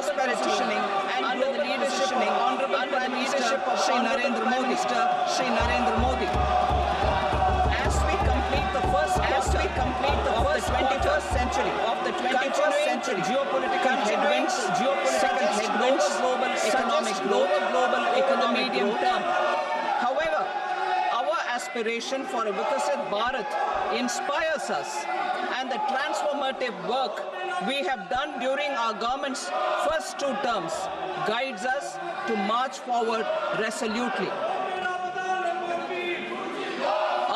prosperity and under the leadership of Honorable Prime Minister Shri Narendra Modi. As we complete the first 21st century of the 21st century, geopolitical headwinds, global economic growth, medium term. However, our aspiration for a Vikasit Bharat inspires us, and the transformative work we have done during our government's first 2 terms guides us to march forward resolutely.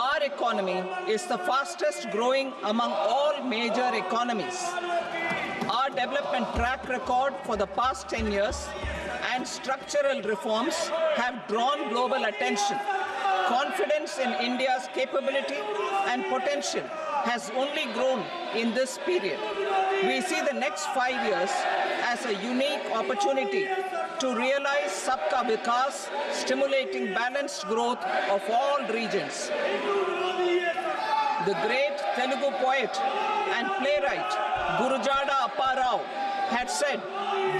Our economy is the fastest growing among all major economies. Our development track record for the past 10 years and structural reforms have drawn global attention. Confidence in India's capability and potential has only grown in this period. We see the next 5 years as a unique opportunity to realize Sabka Vikas, stimulating balanced growth of all regions. The great Telugu poet and playwright Gurujada Apparao had said,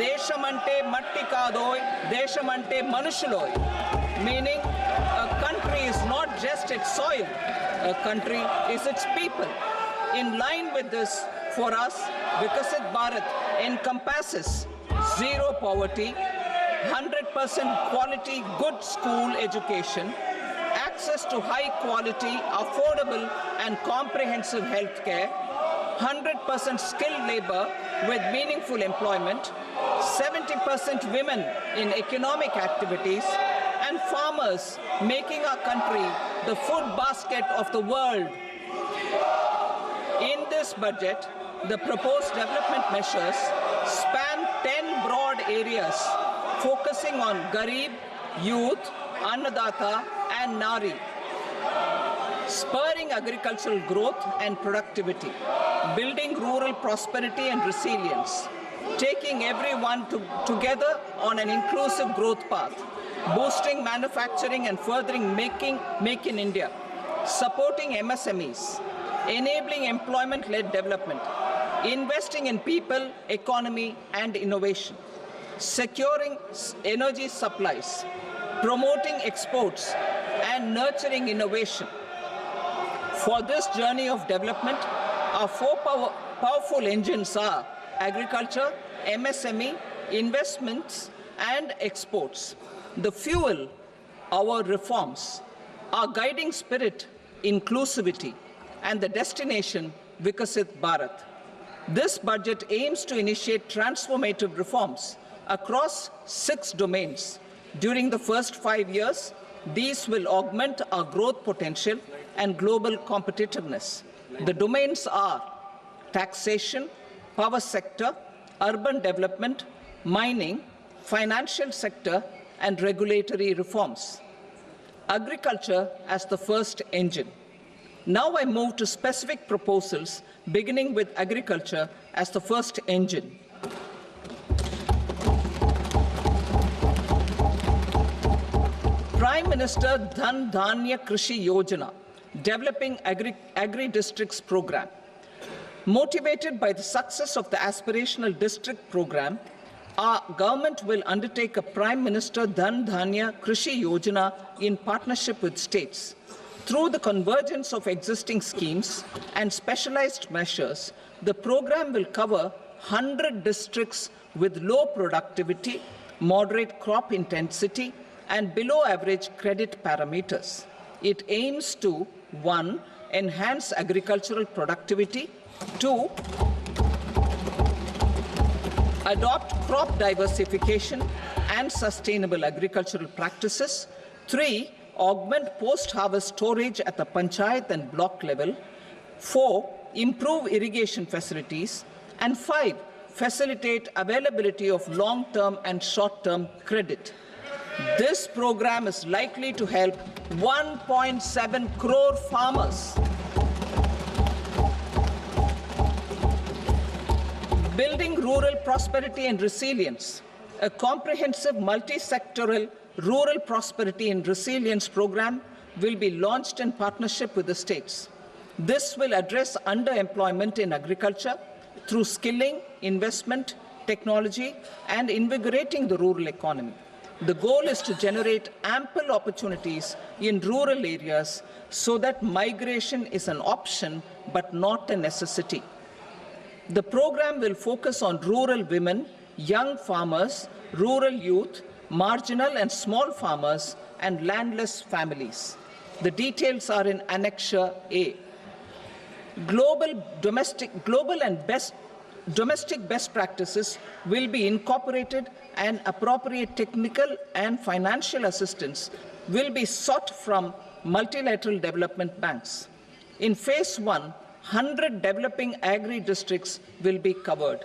"Deshamante matti kadoy, deshamante manushuloy," meaning a country is not just its soil, a country is its people. In line with this, for us, Vikasit Bharat encompasses zero poverty, 100% quality good school education, access to high quality, affordable and comprehensive health care, 100% skilled labor with meaningful employment, 70% women in economic activities, and farmers making our country the food basket of the world. In this budget, the proposed development measures span 10 broad areas, focusing on Garib, youth, Annadata, and Nari, spurring agricultural growth and productivity, building rural prosperity and resilience, taking everyone together on an inclusive growth path, boosting manufacturing and furthering Make in India, supporting MSMEs, enabling employment-led development, investing in people, economy, and innovation, securing energy supplies, promoting exports, and nurturing innovation. For this journey of development, our 4 powerful engines are agriculture, MSME, investments, and exports. The fuel, our reforms, our guiding spirit, inclusivity, and the destination, Vikasit Bharat. This budget aims to initiate transformative reforms across 6 domains. During the first 5 years, these will augment our growth potential and global competitiveness. The domains are taxation, power sector, urban development, mining, financial sector, and regulatory reforms. Agriculture as the first engine. Now I move to specific proposals, beginning with agriculture as the first engine. Prime Minister Dhan Dhanya Krishi Yojana, developing agri-districts program. Motivated by the success of the aspirational district program, our government will undertake a Prime Minister Dhan Dhanya Krishi Yojana in partnership with states. Through the convergence of existing schemes and specialized measures, the program will cover 100 districts with low productivity, moderate crop intensity, and below average credit parameters. It aims to 1. Enhance agricultural productivity, 2. Adopt crop diversification and sustainable agricultural practices, 3. Augment post-harvest storage at the panchayat and block level, 4. Improve irrigation facilities, and 5. Facilitate availability of long-term and short-term credit. This program is likely to help 1.7 crore farmers. Building rural prosperity and resilience. A comprehensive multi-sectoral rural prosperity and resilience program will be launched in partnership with the states. This will address underemployment in agriculture through skilling, investment, technology, and invigorating the rural economy. The goal is to generate ample opportunities in rural areas so that migration is an option but not a necessity. The program will focus on rural women, young farmers, rural youth, marginal and small farmers, and landless families. The details are in Annexure A. Domestic best practices will be incorporated, and appropriate technical and financial assistance will be sought from multilateral development banks. In Phase 1, 100 developing agri-districts will be covered.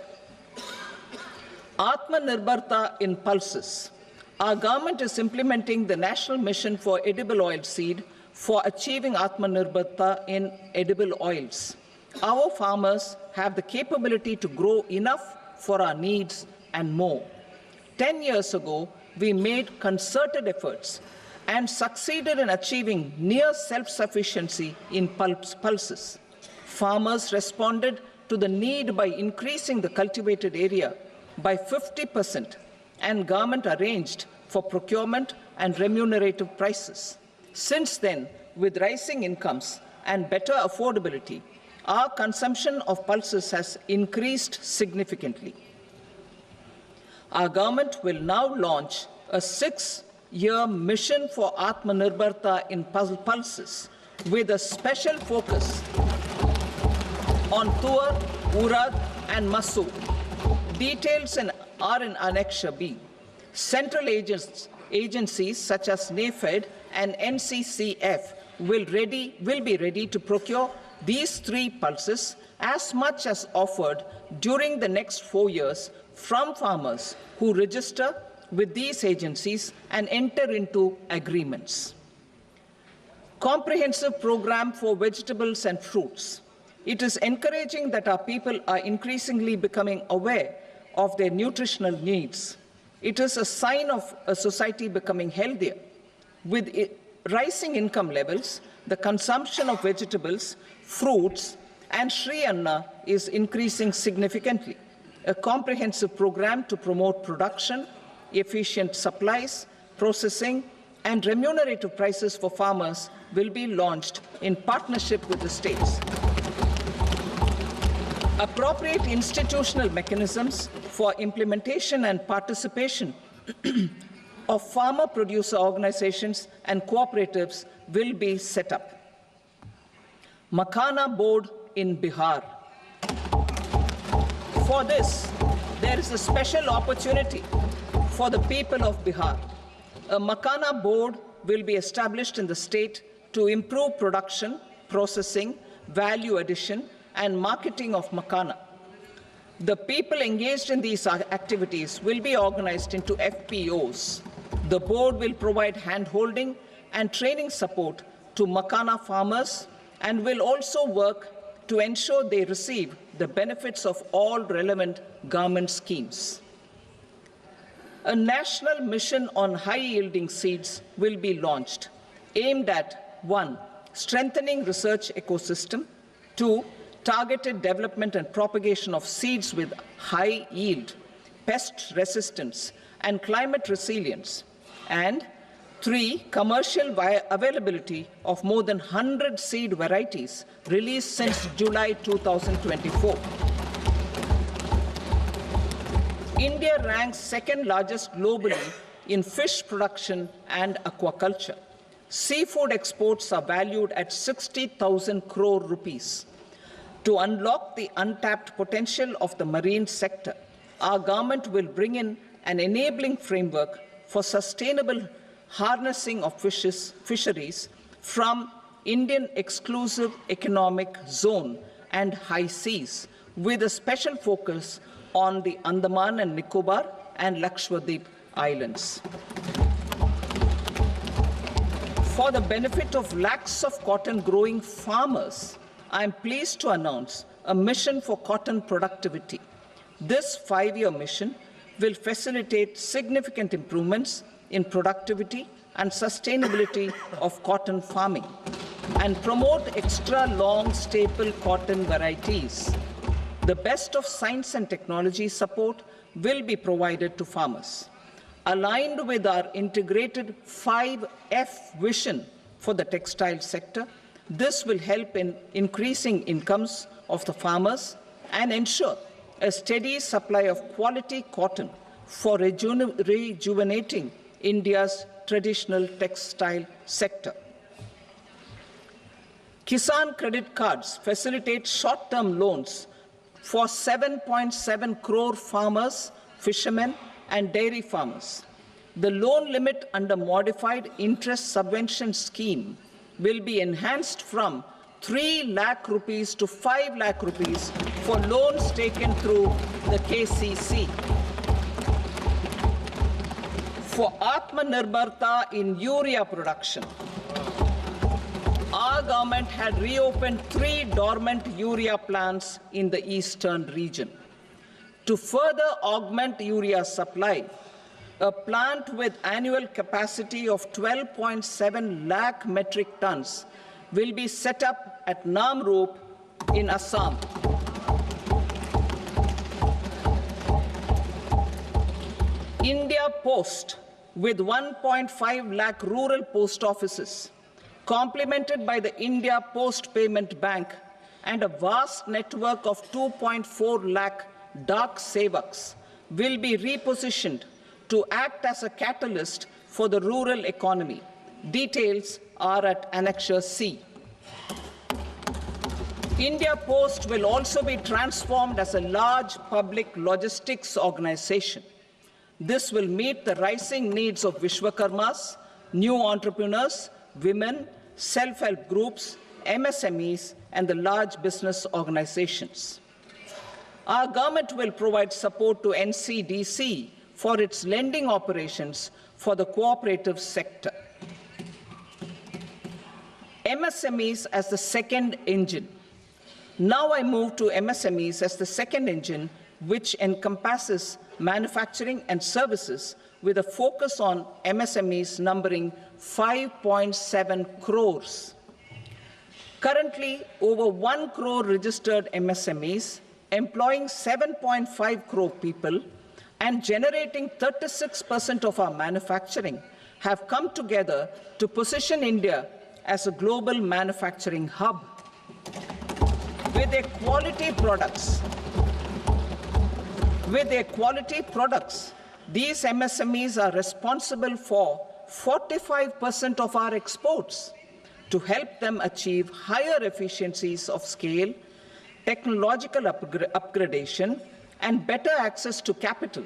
Atmanirbharta in pulses. Our government is implementing the National Mission for Edible Oilseed for achieving Atmanirbharta in edible oils. Our farmers have the capability to grow enough for our needs and more. 10 years ago, we made concerted efforts and succeeded in achieving near self-sufficiency in pulses. Farmers responded to the need by increasing the cultivated area by 50%, and government arranged for procurement and remunerative prices. Since then, with rising incomes and better affordability, our consumption of pulses has increased significantly. Our government will now launch a 6-year mission for Atmanirbharta in pulses with a special focus on Tuar, Urad, and Masoor. Details are in Annexure B. Central agencies such as NAFED and NCCF will be ready to procure these 3 pulses as much as offered during the next 4 years from farmers who register with these agencies and enter into agreements. Comprehensive program for vegetables and fruits. It is encouraging that our people are increasingly becoming aware of their nutritional needs. It is a sign of a society becoming healthier. With rising income levels, the consumption of vegetables, fruits, and Shri Anna is increasing significantly. A comprehensive program to promote production, efficient supplies, processing, and remunerative prices for farmers will be launched in partnership with the states. Appropriate institutional mechanisms for implementation and participation of farmer producer organizations and cooperatives will be set up. Makhana board in Bihar. For this, there is a special opportunity for the people of Bihar. A Makhana board will be established in the state to improve production, processing, value addition, and marketing of Makhana. The people engaged in these activities will be organized into FPOs. The board will provide hand-holding and training support to Makhana farmers and will also work to ensure they receive the benefits of all relevant government schemes. A national mission on high-yielding seeds will be launched, aimed at 1. Strengthening research ecosystem, 2. Targeted development and propagation of seeds with high yield, pest resistance, and climate resilience, and 3. Commercial availability of more than 100 seed varieties released since July 2024. India ranks second largest globally in fish production and aquaculture. Seafood exports are valued at 60,000 crore rupees. To unlock the untapped potential of the marine sector, our government will bring in an enabling framework for sustainable harnessing of fisheries from Indian Exclusive Economic Zone and high seas, with a special focus on the Andaman and Nicobar and Lakshadweep Islands. For the benefit of lakhs of cotton growing farmers, I am pleased to announce a mission for cotton productivity. This 5-year mission will facilitate significant improvements in productivity and sustainability of cotton farming and promote extra long staple cotton varieties. The best of science and technology support will be provided to farmers. Aligned with our integrated 5F vision for the textile sector, this will help in increasing incomes of the farmers and ensure a steady supply of quality cotton for rejuvenating India's traditional textile sector. Kisan credit cards facilitate short-term loans for 7.7 crore farmers, fishermen, and dairy farmers. The loan limit under modified interest subvention scheme will be enhanced from 3 lakh rupees to 5 lakh rupees for loans taken through the KCC. For Atmanirbharta in urea production, our government had reopened 3 dormant urea plants in the eastern region. To further augment urea supply, a plant with annual capacity of 12.7 lakh metric tons will be set up at Namrup in Assam. India Post, with 1.5 lakh rural post offices, complemented by the India Post Payment Bank and a vast network of 2.4 lakh Dak Sevaks, will be repositioned to act as a catalyst for the rural economy. Details are at Annexure C. India Post will also be transformed as a large public logistics organization. This will meet the rising needs of Vishwakarmas, new entrepreneurs, women, self-help groups, MSMEs, and the large business organizations. Our government will provide support to NCDC for its lending operations for the cooperative sector. MSMEs as the second engine. Now I move to MSMEs as the second engine, which encompasses manufacturing and services with a focus on MSMEs numbering 5.7 crores. Currently, over 1 crore registered MSMEs, employing 7.5 crore people, and generating 36% of our manufacturing, have come together to position India as a global manufacturing hub. With their quality products, these MSMEs are responsible for 45% of our exports. To help them achieve higher efficiencies of scale, technological upgradation, and better access to capital,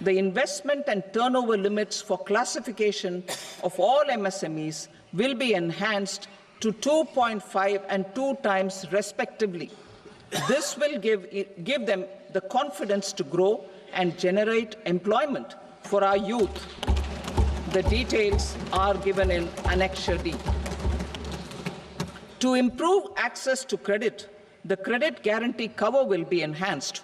the investment and turnover limits for classification of all MSMEs will be enhanced to 2.5 and 2 times respectively. This will give them the confidence to grow and generate employment for our youth. The details are given in Annexure D. To improve access to credit, the credit guarantee cover will be enhanced.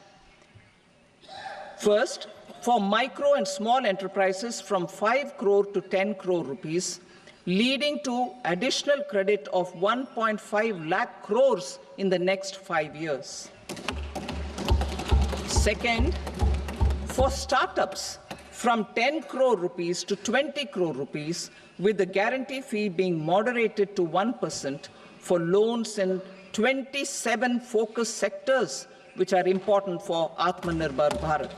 First, for micro and small enterprises from 5 crore to 10 crore rupees, leading to additional credit of 1.5 lakh crores in the next 5 years. Second, for startups from 10 crore rupees to 20 crore rupees, with the guarantee fee being moderated to 1% for loans in 27 focus sectors which are important for Atmanirbhar Bharat.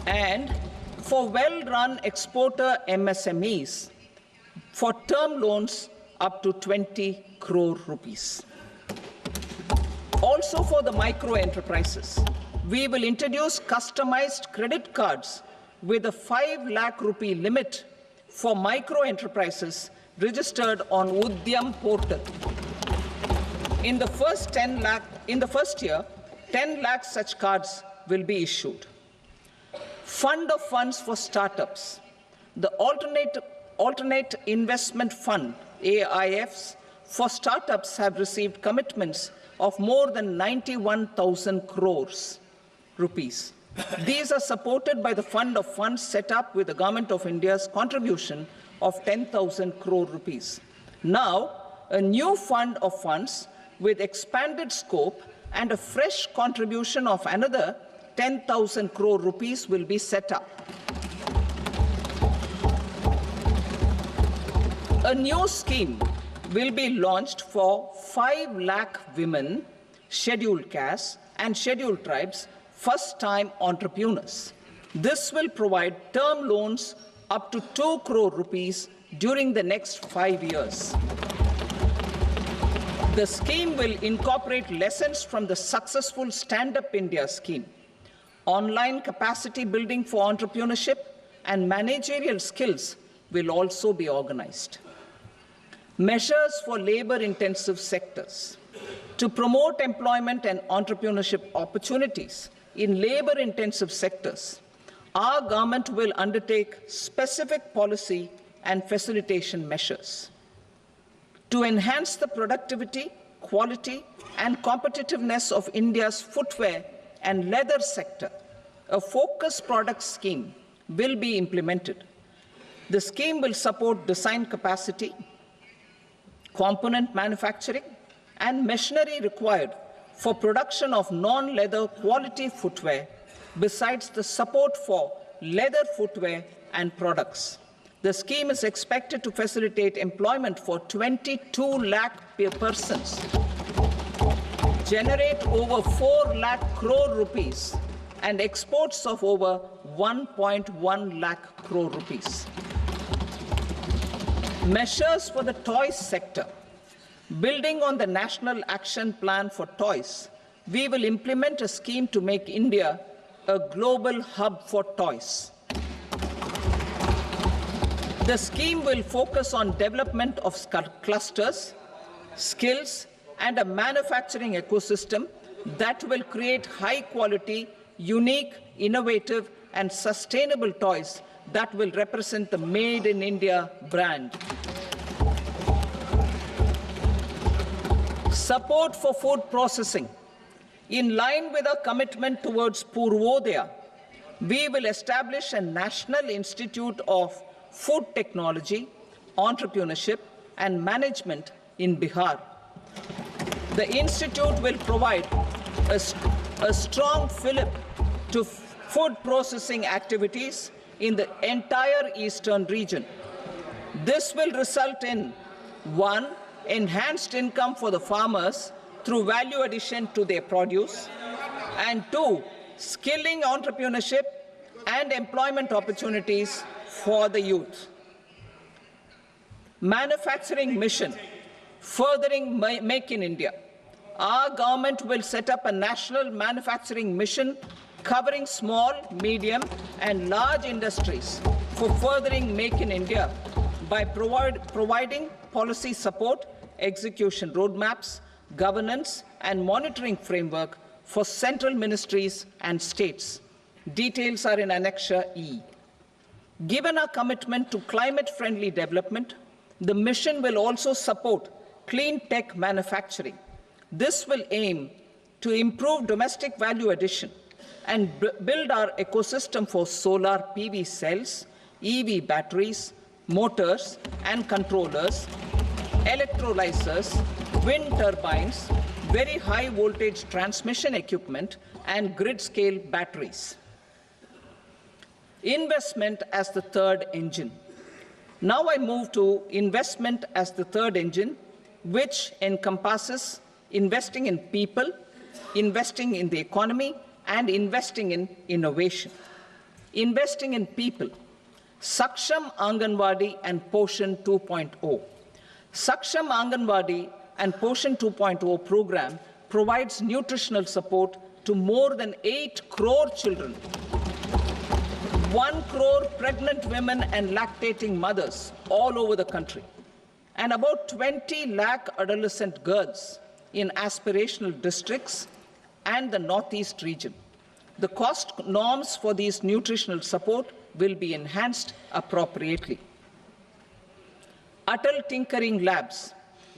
And for well-run exporter MSMEs, for term loans up to 20 crore rupees. Also for the micro enterprises, we will introduce customized credit cards with a 5 lakh rupee limit for micro enterprises registered on Udyam portal. In the first year, 10 lakh such cards will be issued. Fund of funds for startups. The Alternate Investment Fund, AIFs, for startups have received commitments of more than 91,000 crores rupees. These are supported by the fund of funds set up with the Government of India's contribution of 10,000 crore rupees. Now, a new fund of funds with expanded scope and a fresh contribution of another 10,000 crore rupees will be set up. A new scheme will be launched for 5 lakh women, scheduled castes and scheduled tribes, first-time entrepreneurs. This will provide term loans up to 2 crore rupees during the next 5 years. The scheme will incorporate lessons from the successful Stand Up India scheme. Online capacity building for entrepreneurship and managerial skills will also be organized. Measures for labor-intensive sectors. To promote employment and entrepreneurship opportunities in labor-intensive sectors, our government will undertake specific policy and facilitation measures. To enhance the productivity, quality, and competitiveness of India's footwear and leather sector, a focused product scheme will be implemented. The scheme will support design capacity, component manufacturing, and machinery required for production of non-leather quality footwear, besides the support for leather footwear and products. The scheme is expected to facilitate employment for 22 lakh persons, generate over 4 lakh crore rupees, and exports of over 1.1 lakh crore rupees. Measures for the toys sector. Building on the National Action Plan for Toys, we will implement a scheme to make India a global hub for toys. The scheme will focus on development of clusters, skills, and a manufacturing ecosystem that will create high-quality, unique, innovative, and sustainable toys that will represent the Made in India brand. Support for food processing. In line with our commitment towards Purvodaya, we will establish a National Institute of Food Technology, Entrepreneurship and Management in Bihar. The institute will provide a strong fillip to food processing activities in the entire eastern region. This will result in 1. Enhanced income for the farmers through value addition to their produce, and 2. Skilling entrepreneurship and employment opportunities for the youth. Manufacturing mission, furthering Make in India. Our government will set up a national manufacturing mission covering small, medium, and large industries for furthering Make in India by providing policy support, execution roadmaps, governance, and monitoring framework for central ministries and states. Details are in Annexure E. Given our commitment to climate-friendly development, the mission will also support clean tech manufacturing. This will aim to improve domestic value addition and build our ecosystem for solar PV cells, EV batteries, motors and controllers, electrolyzers, wind turbines, very high voltage transmission equipment, and grid-scale batteries. Investment as the third engine. Now I move to investment as the third engine, which encompasses investing in people, investing in the economy, and investing in innovation. Investing in people. Saksham Anganwadi and Poshan 2.0. Saksham Anganwadi and Poshan 2.0 program provides nutritional support to more than 8 crore children, 1 crore pregnant women and lactating mothers all over the country, and about 20 lakh adolescent girls in aspirational districts and the Northeast region. The cost norms for these nutritional support will be enhanced appropriately. Atal Tinkering Labs.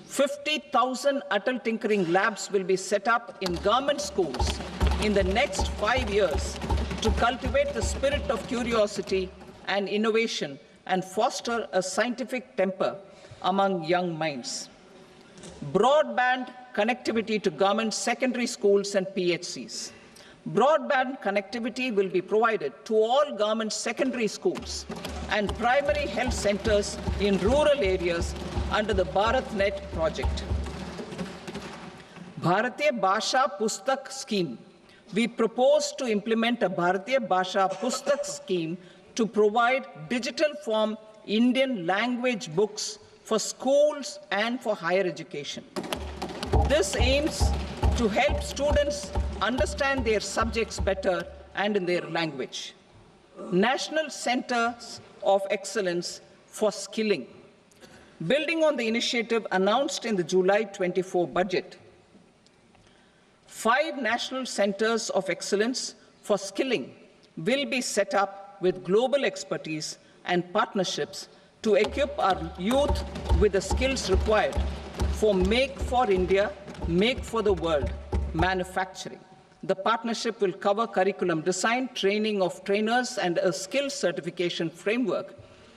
50,000 Atal Tinkering Labs will be set up in government schools in the next 5 years to cultivate the spirit of curiosity and innovation and foster a scientific temper among young minds. Broadband connectivity to government secondary schools and PHCs. Broadband connectivity will be provided to all government secondary schools and primary health centers in rural areas under the BharatNet project. Bharatiya Bhasha Pustak scheme. We propose to implement a Bharatiya Bhasha Pustak scheme to provide digital form Indian language books for schools and for higher education. This aims to help students understand their subjects better and in their language. National Centers of Excellence for Skilling. Building on the initiative announced in the July 24 budget, 5 national centers of excellence for skilling will be set up with global expertise and partnerships to equip our youth with the skills required for Make for India, Make for the World manufacturing. The partnership will cover curriculum design, training of trainers, and a skills certification framework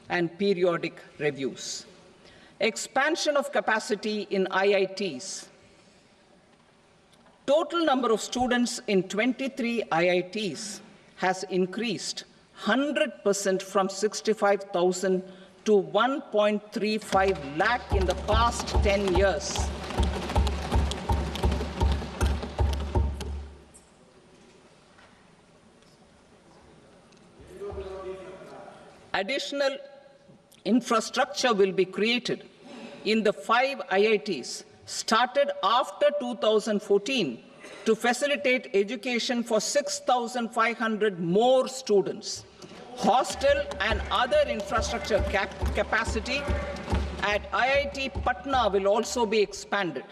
and periodic reviews. Expansion of capacity in IITs. Total number of students in 23 IITs has increased 100% from 65,000 to 1.35 lakh in the past 10 years. Additional infrastructure will be created in the 5 IITs started after 2014 to facilitate education for 6,500 more students. Hostel and other infrastructure capacity at IIT Patna will also be expanded.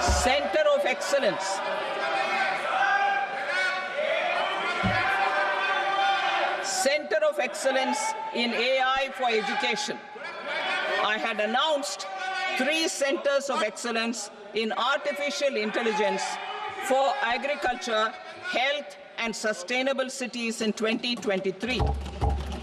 Center of Excellence. Center of Excellence in AI for Education. I had announced 3 centers of excellence in artificial intelligence for agriculture, health, and sustainable cities in 2023.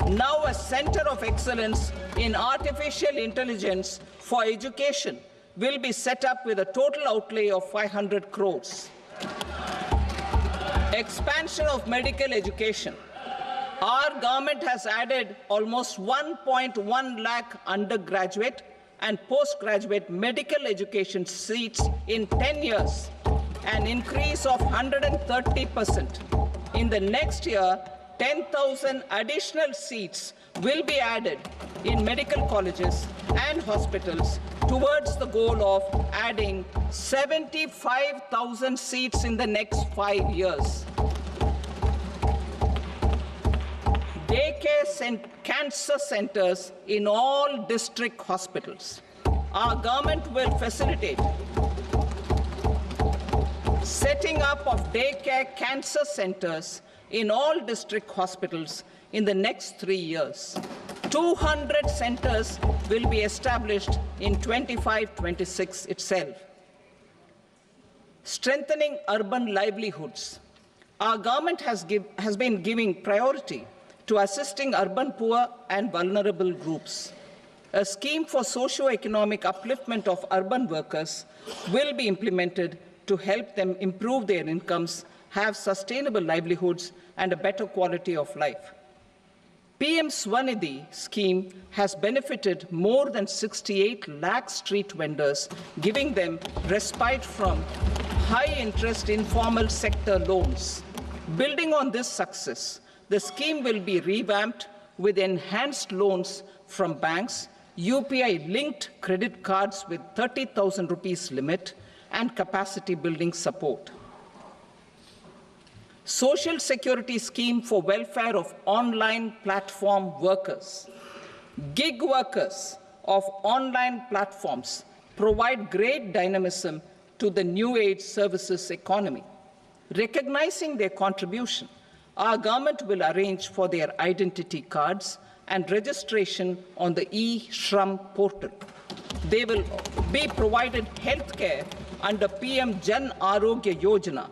Now a center of excellence in artificial intelligence for education will be set up with a total outlay of 500 crores. Expansion of medical education. Our government has added almost 1.1 lakh undergraduate and postgraduate medical education seats in 10 years, an increase of 130%. In the next year, 10,000 additional seats will be added in medical colleges and hospitals towards the goal of adding 75,000 seats in the next 5 years. Daycare cancer centers in all district hospitals. Our government will facilitate setting up of daycare cancer centers in all district hospitals in the next 3 years. 200 centers will be established in 25-26 itself. Strengthening urban livelihoods. Our government has been giving priority to assisting urban poor and vulnerable groups. A scheme for socio-economic upliftment of urban workers will be implemented to help them improve their incomes, have sustainable livelihoods, and a better quality of life. PM Swanidhi scheme has benefited more than 68 lakh street vendors, giving them respite from high-interest informal sector loans. Building on this success, the scheme will be revamped with enhanced loans from banks, UPI-linked credit cards with 30,000 rupees limit, and capacity building support. Social Security scheme for welfare of online platform workers. Gig workers of online platforms provide great dynamism to the new age services economy. Recognizing their contribution, our government will arrange for their identity cards and registration on the e-Shram portal. They will be provided health care under PM Jan Arogya Yojana.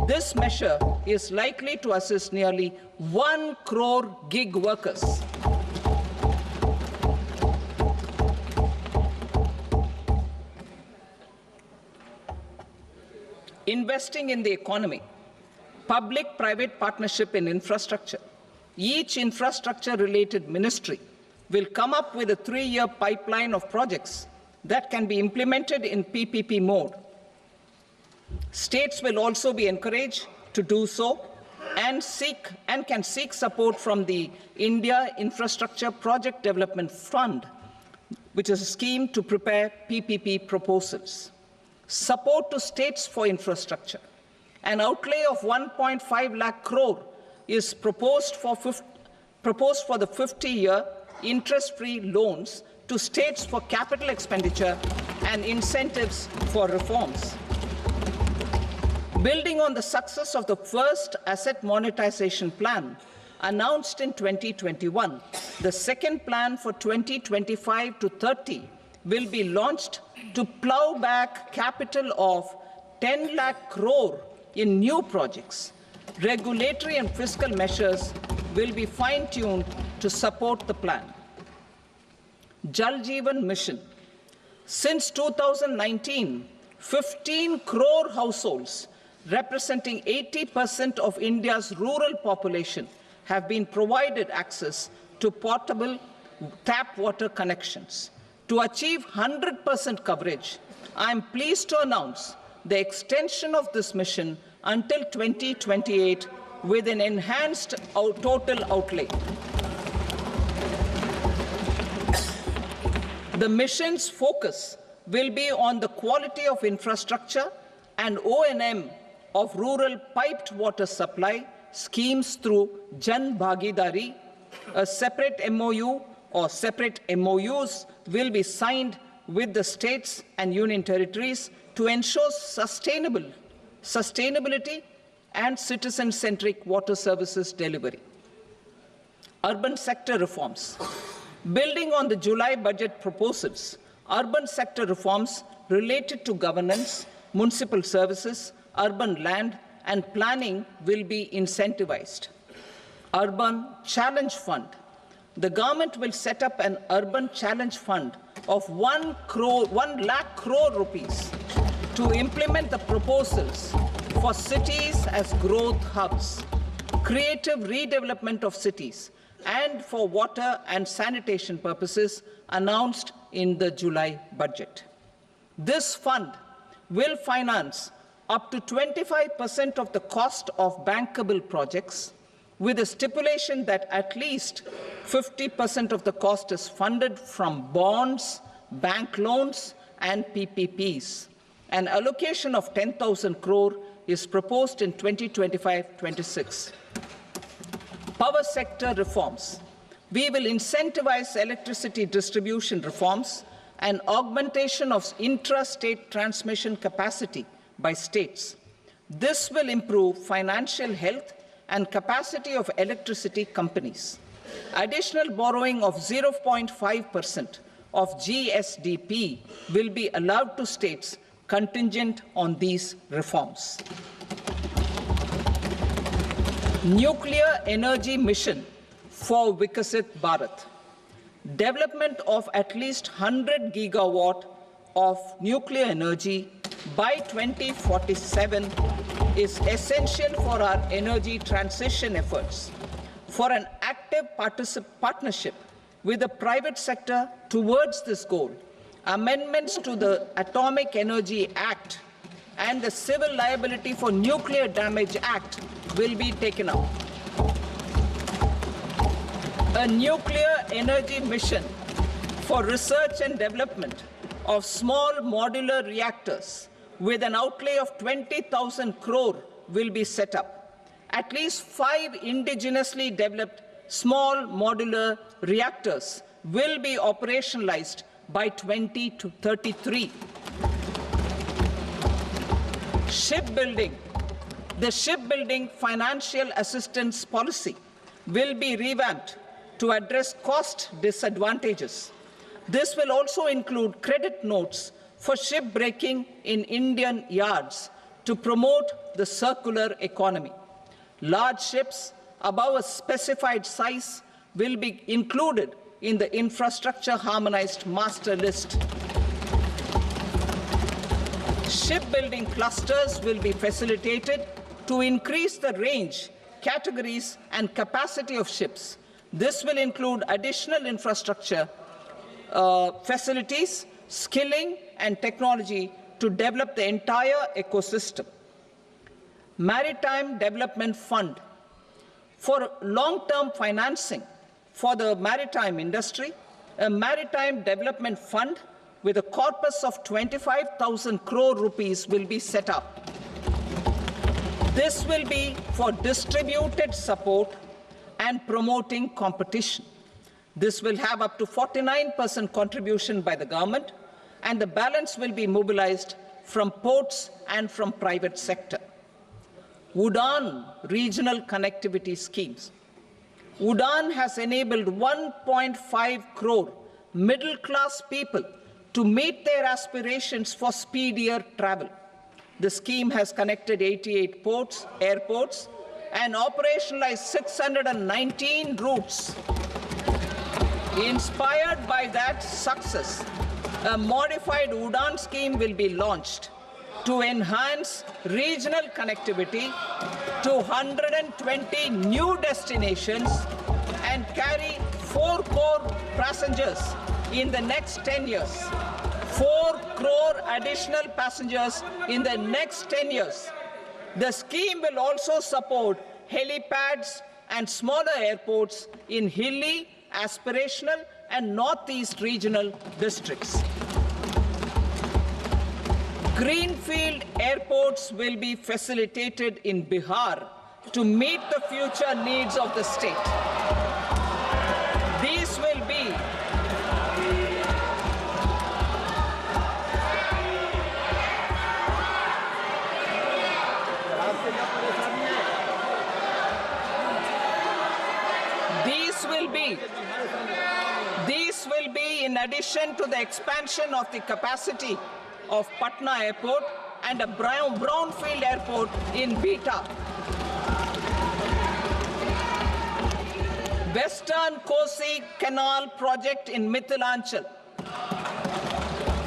This measure is likely to assist nearly 1 crore gig workers. investing in the economy, public-private partnership in infrastructure. Each infrastructure-related ministry will come up with a 3-year pipeline of projects that can be implemented in PPP mode. States will also be encouraged to do so and can seek support from the India Infrastructure Project Development Fund, which is a scheme to prepare PPP proposals. Support to states for infrastructure. An outlay of 1.5 lakh crore is proposed for the 50-year interest-free loans to states for capital expenditure and incentives for reforms. Building on the success of the first asset monetization plan announced in 2021, the second plan for 2025 to 30 will be launched to plow back capital of 10 lakh crore in new projects. Regulatory and fiscal measures will be fine-tuned to support the plan. Jal Jeevan Mission. Since 2019, 15 crore households representing 80% of India's rural population have been provided access to portable tap water connections. To achieve 100% coverage, I am pleased to announce the extension of this mission until 2028 with an enhanced total outlay. The mission's focus will be on the quality of infrastructure and O&M of rural piped water supply schemes through Jan Bhagidari. A separate MOU or separate MOUs will be signed with the states and union territories to ensure sustainability and citizen-centric water services delivery. Urban sector reforms. Building on the July budget proposals, urban sector reforms related to governance, municipal services, urban land and planning will be incentivized. Urban Challenge Fund. The government will set up an Urban Challenge Fund of 1 lakh crore rupees to implement the proposals for cities as growth hubs, creative redevelopment of cities, and for water and sanitation purposes announced in the July budget. This fund will finance up to 25% of the cost of bankable projects, with a stipulation that at least 50% of the cost is funded from bonds, bank loans, and PPPs. An allocation of 10,000 crore is proposed in 2025-26. Power sector reforms. We will incentivize electricity distribution reforms and augmentation of intra-state transmission capacity by states. This will improve financial health and capacity of electricity companies. Additional borrowing of 0.5% of GSDP will be allowed to states contingent on these reforms. Nuclear energy mission for Vikasit Bharat. Development of at least 100 gigawatt of nuclear energy by 2047 is essential for our energy transition efforts. For an active partnership with the private sector towards this goal, amendments to the Atomic Energy Act and the Civil Liability for Nuclear Damage Act will be taken up. A nuclear energy mission for research and development of small modular reactors with an outlay of 20,000 crore will be set up. At least 5 indigenously developed small modular reactors will be operationalized by 2033. Shipbuilding. The shipbuilding financial assistance policy will be revamped to address cost disadvantages. This will also include credit notes for shipbreaking in Indian yards to promote the circular economy. Large ships above a specified size will be included in the infrastructure harmonized master list. Shipbuilding clusters will be facilitated to increase the range, categories, and capacity of ships. This will include additional infrastructure, facilities, skilling, and technology to develop the entire ecosystem. Maritime Development Fund. For long-term financing for the maritime industry, a Maritime Development Fund with a corpus of 25,000 crore rupees will be set up. This will be for distributed support and promoting competition. This will have up to 49% contribution by the government, and the balance will be mobilized from ports and from private sector. UDAN regional connectivity schemes. UDAN has enabled 1.5 crore middle-class people to meet their aspirations for speedier travel. The scheme has connected 88 airports, and operationalized 619 routes. Inspired by that success, a modified UDAN scheme will be launched to enhance regional connectivity to 120 new destinations and carry 4 crore passengers in the next 10 years. 4 crore additional passengers in the next 10 years. The scheme will also support helipads and smaller airports in hilly, aspirational, and northeast regional districts. Greenfield airports will be facilitated in Bihar to meet the future needs of the state. These will be in addition to the expansion of the capacity of Patna Airport and a brownfield airport in Beta. Western Kosi Canal project in Mithilanchal.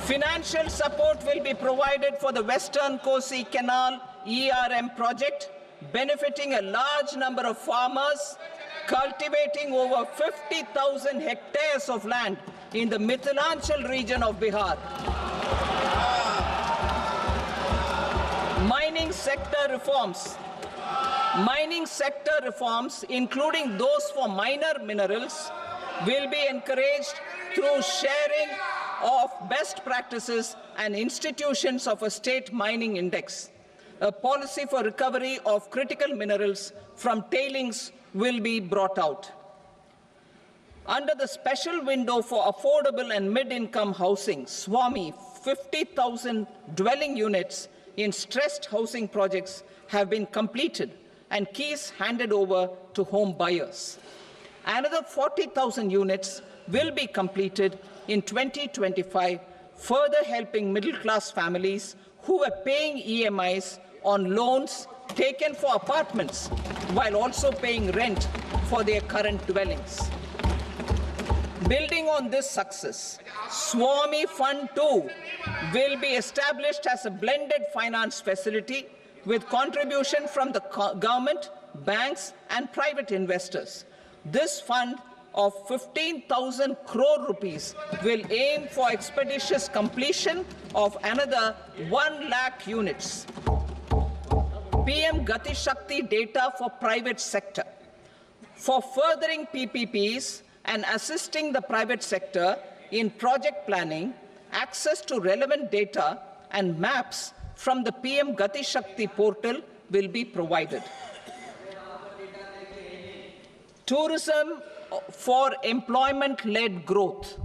Financial support will be provided for the Western Kosi Canal ERM project, benefiting a large number of farmers, cultivating over 50,000 hectares of land in the Mithilanchal region of Bihar. Mining sector reforms. Mining sector reforms, including those for minor minerals, will be encouraged through sharing of best practices and institutions of a state mining index. A policy for recovery of critical minerals from tailings will be brought out. Under the special window for affordable and mid-income housing, SWAMI, 50,000 dwelling units in stressed housing projects have been completed and keys handed over to home buyers. Another 40,000 units will be completed in 2025, further helping middle-class families who are paying EMIs on loans taken for apartments while also paying rent for their current dwellings. Building on this success, SWAMI Fund 2 will be established as a blended finance facility with contribution from the government, banks, and private investors. This fund of 15,000 crore rupees will aim for expeditious completion of another 1 lakh units. PM Gati Shakti data for private sector. For furthering PPPs and assisting the private sector in project planning, access to relevant data and maps from the PM Gati Shakti portal will be provided. Tourism for employment-led growth.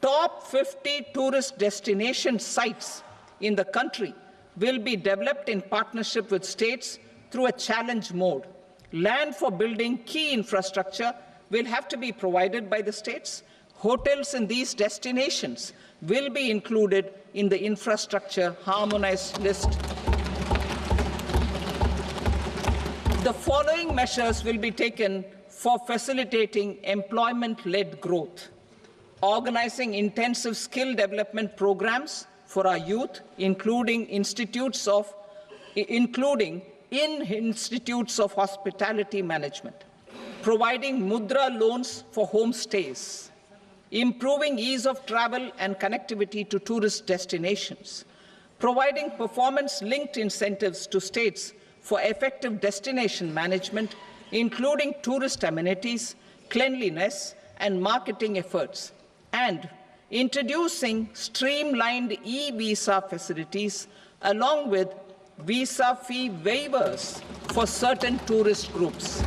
Top 50 tourist destination sites in the country will be developed in partnership with states through a challenge mode. Land for building key infrastructure will have to be provided by the states. Hotels in these destinations will be included in the infrastructure harmonized list. The following measures will be taken for facilitating employment-led growth. Organizing intensive skill development programs for our youth, including in institutes of hospitality management, providing mudra loans for homestays, improving ease of travel and connectivity to tourist destinations, providing performance-linked incentives to states for effective destination management, including tourist amenities, cleanliness, and marketing efforts, and introducing streamlined e-visa facilities along with visa fee waivers for certain tourist groups.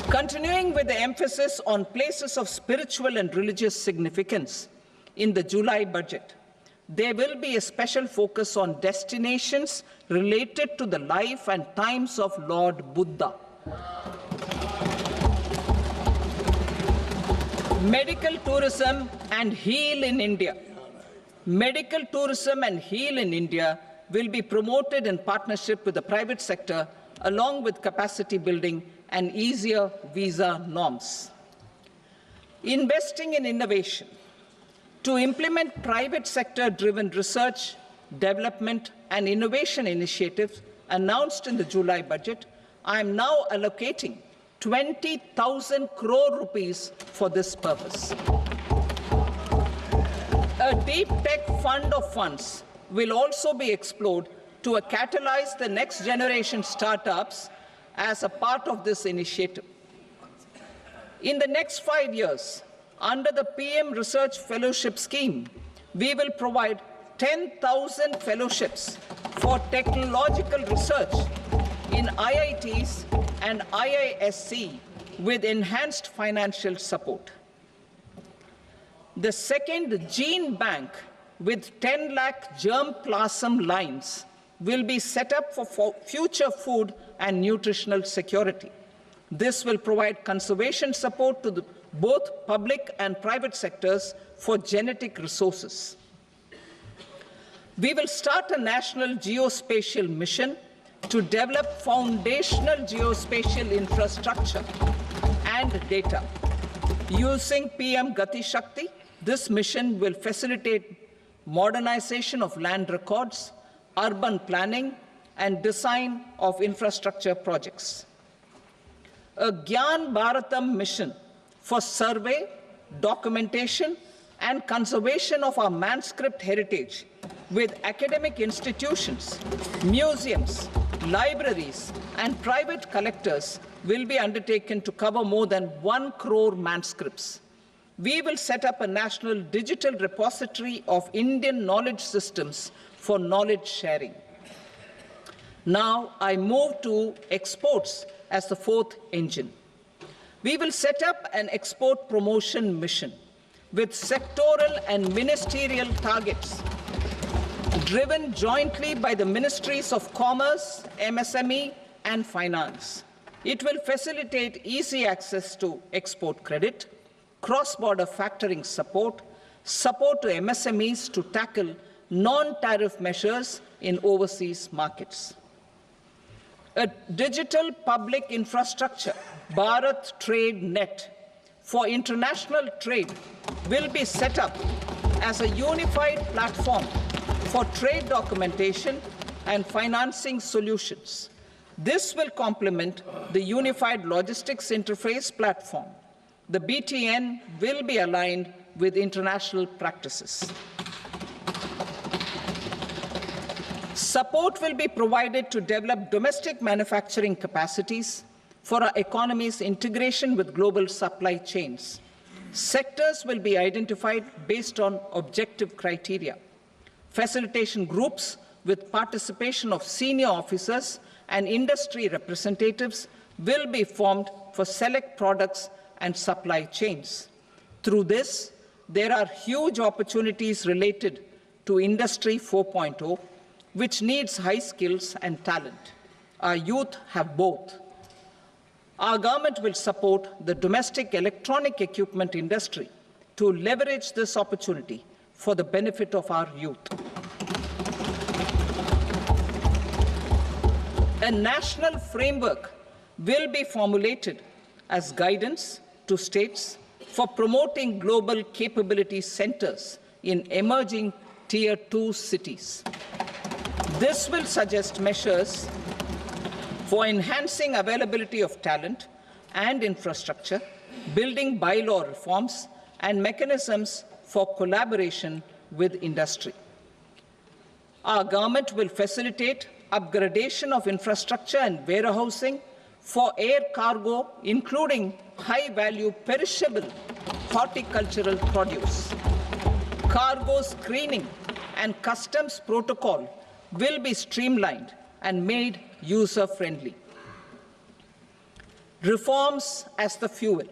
Continuing with the emphasis on places of spiritual and religious significance in the July budget, there will be a special focus on destinations related to the life and times of Lord Buddha. Medical tourism and heal in India. Medical tourism and heal in India will be promoted in partnership with the private sector, along with capacity building and easier visa norms. Investing in innovation. To implement private sector-driven research, development, and innovation initiatives announced in the July budget, I am now allocating 20,000 crore rupees for this purpose. A deep tech fund of funds will also be explored to catalyze the next generation startups as a part of this initiative. In the next 5 years, under the PM Research Fellowship Scheme, we will provide 10,000 fellowships for technological research in IITs and IISc with enhanced financial support. The second gene bank with 10 lakh germplasm lines will be set up for future food and nutritional security. This will provide conservation support to both public and private sectors for genetic resources. We will start a national geospatial mission to develop foundational geospatial infrastructure and data. Using PM Gati Shakti, this mission will facilitate modernization of land records, urban planning, and design of infrastructure projects. A Gyan Bharatam mission for survey, documentation, and conservation of our manuscript heritage with academic institutions, museums, libraries, and private collectors will be undertaken to cover more than 1 crore manuscripts. We will set up a national digital repository of Indian knowledge systems for knowledge sharing. Now I move to exports as the fourth engine. We will set up an export promotion mission with sectoral and ministerial targets driven jointly by the Ministries of Commerce, MSME, and Finance. It will facilitate easy access to export credit, cross-border factoring support, support to MSMEs to tackle non-tariff measures in overseas markets. A digital public infrastructure, Bharat Trade Net, for international trade will be set up as a unified platform for trade documentation and financing solutions. This will complement the Unified Logistics Interface platform. The BTN will be aligned with international practices. Support will be provided to develop domestic manufacturing capacities for our economy's integration with global supply chains. Sectors will be identified based on objective criteria. Facilitation groups with participation of senior officers and industry representatives will be formed for select products and supply chains. Through this, there are huge opportunities related to Industry 4.0, which needs high skills and talent. Our youth have both. Our government will support the domestic electronic equipment industry to leverage this opportunity for the benefit of our youth. A national framework will be formulated as guidance to states for promoting global capability centers in emerging Tier 2 cities. This will suggest measures for enhancing availability of talent and infrastructure, building bylaw reforms, and mechanisms for collaboration with industry. Our government will facilitate upgradation of infrastructure and warehousing for air cargo, including high-value perishable horticultural produce. Cargo screening and customs protocol will be streamlined and made user-friendly. Reforms as the fuel.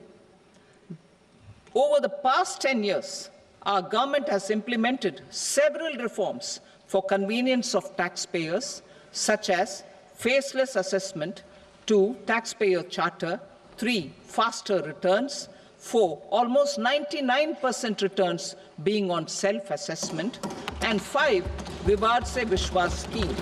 Over the past 10 years, our government has implemented several reforms for convenience of taxpayers, such as faceless assessment, 2, taxpayer charter, 3, faster returns, 4, almost 99% returns being on self-assessment, and 5, Vivad Se Vishwas scheme.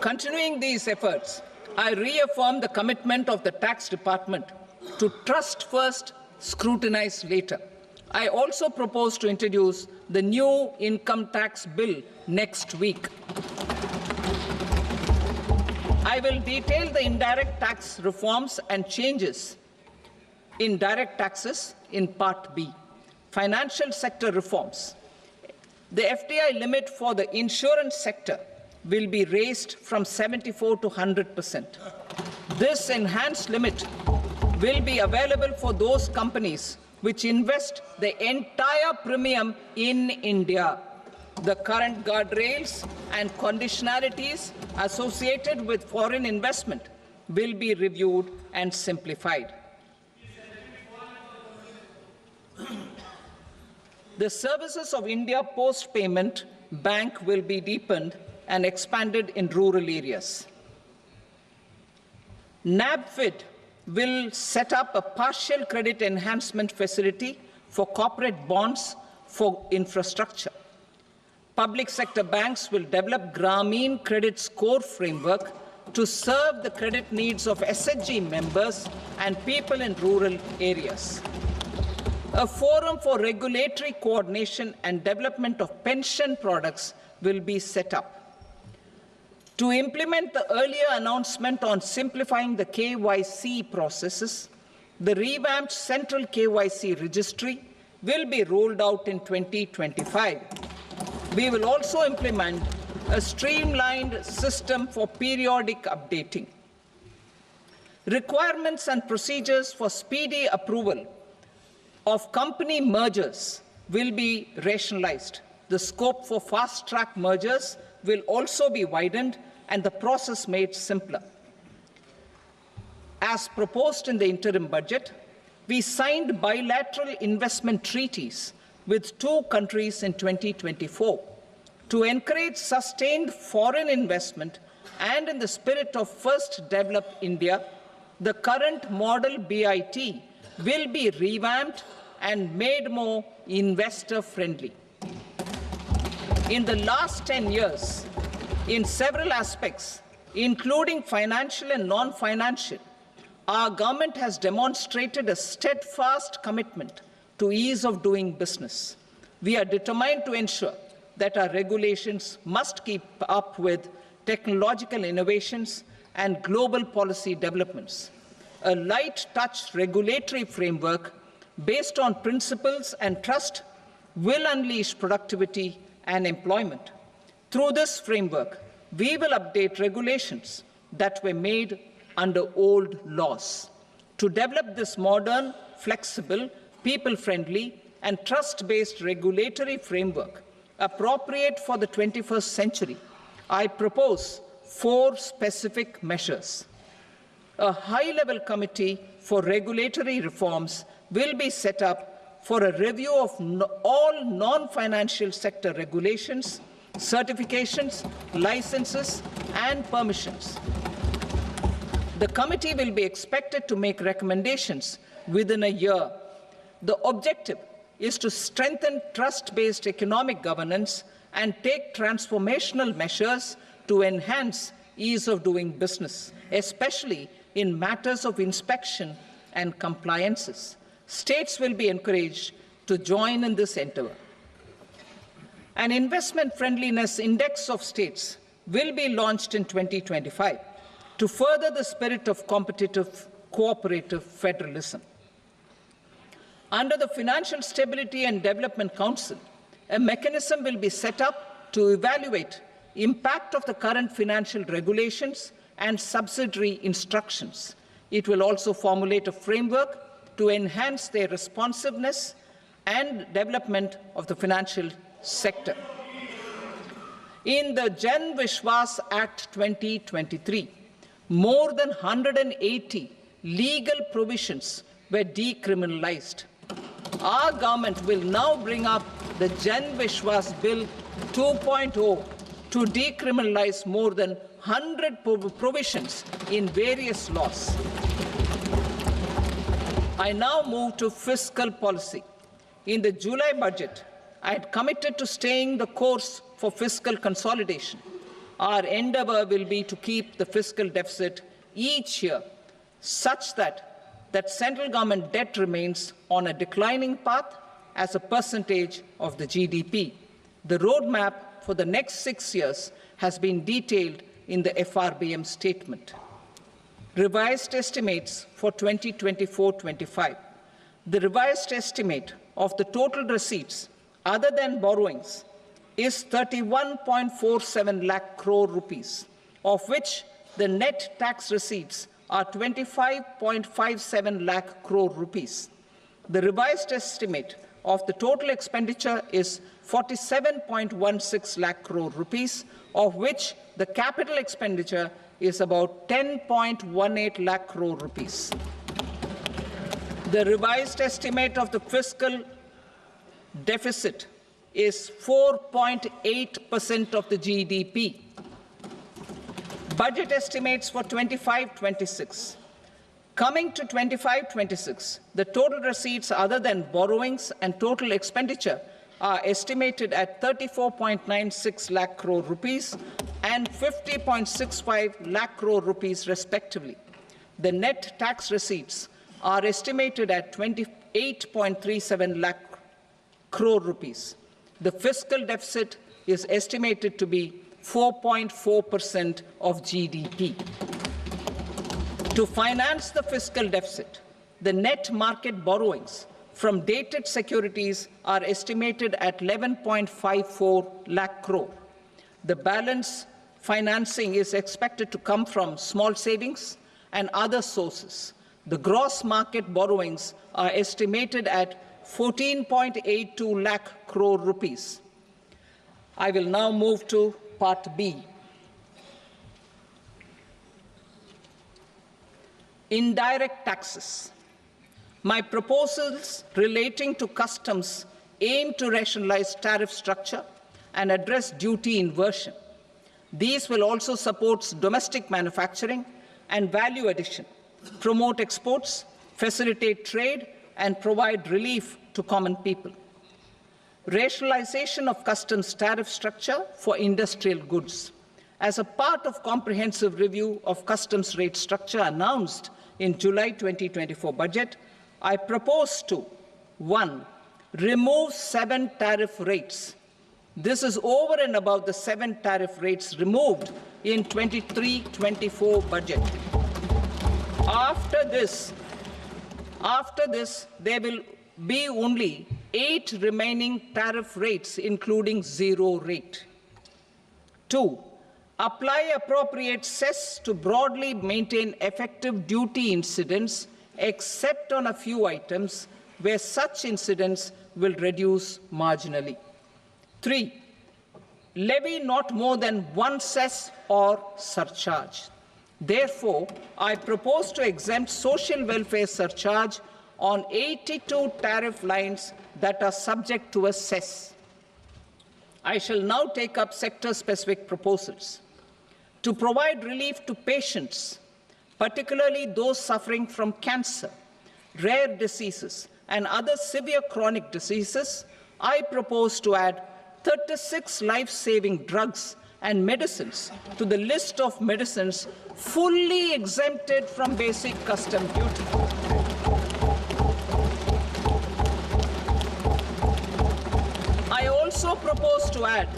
Continuing these efforts, I reaffirm the commitment of the Tax Department to trust first, scrutinize later. I also propose to introduce the new income tax bill next week. I will detail the indirect tax reforms and changes in direct taxes in Part B. Financial sector reforms. The FDI limit for the insurance sector will be raised from 74 to 100%. This enhanced limit will be available for those companies which invest the entire premium in India. The current guardrails and conditionalities associated with foreign investment will be reviewed and simplified. The services of India Post Payment Bank will be deepened and expanded in rural areas. NABFID will set up a partial credit enhancement facility for corporate bonds for infrastructure. Public sector banks will develop Grameen Credit Score Framework to serve the credit needs of SHG members and people in rural areas. A forum for regulatory coordination and development of pension products will be set up. To implement the earlier announcement on simplifying the KYC processes, the revamped Central KYC Registry will be rolled out in 2025. We will also implement a streamlined system for periodic updating. Requirements and procedures for speedy approval of company mergers will be rationalized. The scope for fast-track mergers will also be widened and the process made simpler. As proposed in the interim budget, we signed bilateral investment treaties with 2 countries in 2024 to encourage sustained foreign investment, and in the spirit of First Develop India, the current model BIT will be revamped and made more investor-friendly. In the last 10 years, in several aspects, including financial and non-financial, our government has demonstrated a steadfast commitment to ease of doing business. We are determined to ensure that our regulations must keep up with technological innovations and global policy developments. A light-touch regulatory framework based on principles and trust will unleash productivity and employment. Through this framework, we will update regulations that were made under old laws. To develop this modern, flexible, people-friendly, and trust-based regulatory framework appropriate for the 21st century, I propose 4 specific measures. A high-level committee for regulatory reforms will be set up for a review of all non-financial sector regulations, certifications, licenses, and permissions. The committee will be expected to make recommendations within a year. The objective is to strengthen trust-based economic governance and take transformational measures to enhance ease of doing business, especially in matters of inspection and compliances. States will be encouraged to join in this endeavour. An investment friendliness index of states will be launched in 2025 to further the spirit of competitive, cooperative federalism. Under the Financial Stability and Development Council, a mechanism will be set up to evaluate impact of the current financial regulations and subsidiary instructions. It will also formulate a framework to enhance their responsiveness and development of the financial sector. In the Jan Vishwas Act 2023, more than 180 legal provisions were decriminalized. Our government will now bring up the Jan Vishwas Bill 2.0 to decriminalize more than 100 provisions in various laws. I now move to fiscal policy. In the July budget, I had committed to staying the course for fiscal consolidation. Our endeavour will be to keep the fiscal deficit each year such that central government debt remains on a declining path as a percentage of the GDP. The roadmap for the next 6 years has been detailed in the FRBM statement. Revised estimates for 2024-25. The revised estimate of the total receipts other than borrowings is 31.47 lakh crore rupees, of which the net tax receipts are 25.57 lakh crore rupees. The revised estimate of the total expenditure is 47.16 lakh crore rupees, of which the capital expenditure is about 10.18 lakh crore rupees. The revised estimate of the fiscal deficit is 4.8% of the GDP. Budget estimates for 25-26. Coming to 25-26, the total receipts other than borrowings and total expenditure are estimated at 34.96 lakh crore rupees and 50.65 lakh crore rupees respectively. The net tax receipts are estimated at 28.37 lakh crore rupees. The fiscal deficit is estimated to be 4.4% of GDP. To finance the fiscal deficit, the net market borrowings from dated securities are estimated at 11.54 lakh crore. The balance financing is expected to come from small savings and other sources. The gross market borrowings are estimated at 14.82 lakh crore rupees. I will now move to Part B. Indirect taxes. My proposals relating to customs aim to rationalize tariff structure and address duty inversion. These will also support domestic manufacturing and value addition, promote exports, facilitate trade, and provide relief to common people. Rationalization of customs tariff structure for industrial goods. As a part of comprehensive review of customs rate structure announced in July 2024 budget, I propose to 1. Remove 7 tariff rates. This is over and above the 7 tariff rates removed in 23-24 budget. After this, there will be only 8 remaining tariff rates, including 0 rate. 2. Apply appropriate cess to broadly maintain effective duty incidence, except on a few items where such incidence will reduce marginally. 3. Levy not more than 1 cess or surcharge. Therefore, I propose to exempt social welfare surcharge on 82 tariff lines that are subject to a cess. I shall now take up sector-specific proposals. To provide relief to patients, particularly those suffering from cancer, rare diseases, and other severe chronic diseases, I propose to add 36 life-saving drugs and medicines to the list of medicines fully exempted from basic custom duty. I also propose to add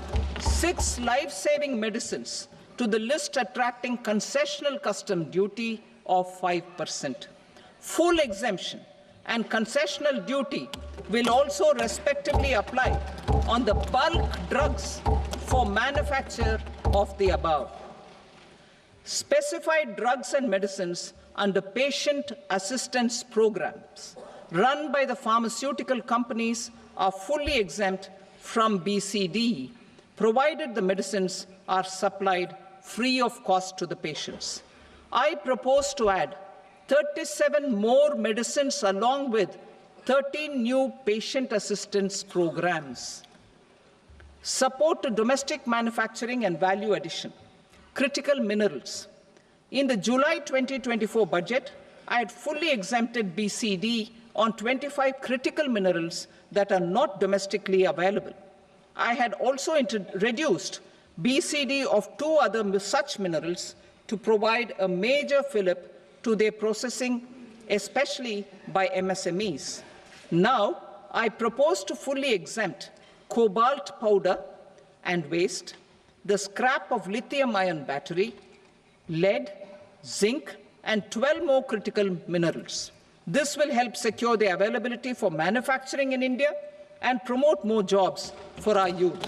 6 life-saving medicines to the list attracting concessional custom duty of 5%. Full exemption and concessional duty will also respectively apply on the bulk drugs for manufacture of the above. Specified drugs and medicines under patient assistance programs run by the pharmaceutical companies are fully exempt from BCD, provided the medicines are supplied free of cost to the patients. I propose to add 37 more medicines along with 13 new patient assistance programs. Support to domestic manufacturing and value addition. Critical minerals. In the July 2024 budget, I had fully exempted BCD on 25 critical minerals that are not domestically available. I had also reduced BCD of 2 other such minerals to provide a major fillip to their processing, especially by MSMEs. Now, I propose to fully exempt cobalt powder and waste, the scrap of lithium-ion battery, lead, zinc, and 12 more critical minerals. This will help secure their availability for manufacturing in India and promote more jobs for our youth.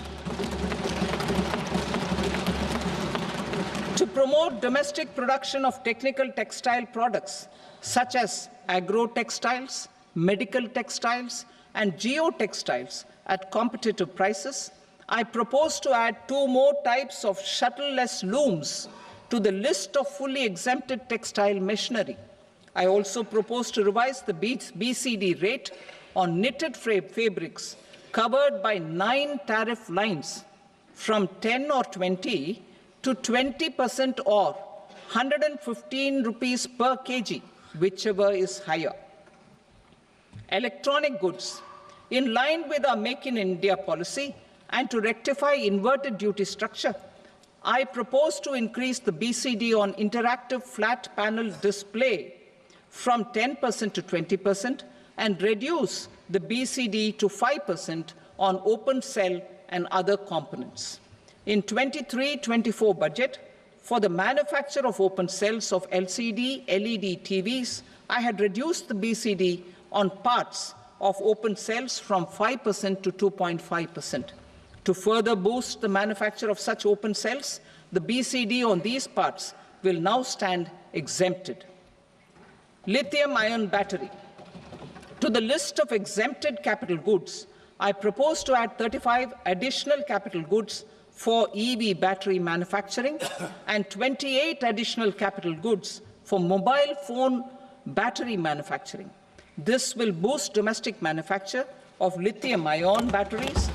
To promote domestic production of technical textile products such as agro-textiles, medical textiles, and geotextiles at competitive prices, I propose to add 2 more types of shuttle-less looms to the list of fully exempted textile machinery. I also propose to revise the BCD rate on knitted fabrics covered by 9 tariff lines from 10 or 20 to 20% or 115 rupees per kg, whichever is higher. Electronic goods. In line with our Make in India policy and to rectify inverted duty structure, I propose to increase the BCD on interactive flat panel display from 10% to 20% and reduce the BCD to 5% on open cell and other components. In 23-24 budget, for the manufacture of open cells of LCD, LED TVs, I had reduced the BCD on parts of open cells from 5% to 2.5%. To further boost the manufacture of such open cells, the BCD on these parts will now stand exempted. Lithium-ion battery. To the list of exempted capital goods, I propose to add 35 additional capital goods for EV battery manufacturing and 28 additional capital goods for mobile phone battery manufacturing. This will boost domestic manufacture of lithium-ion batteries,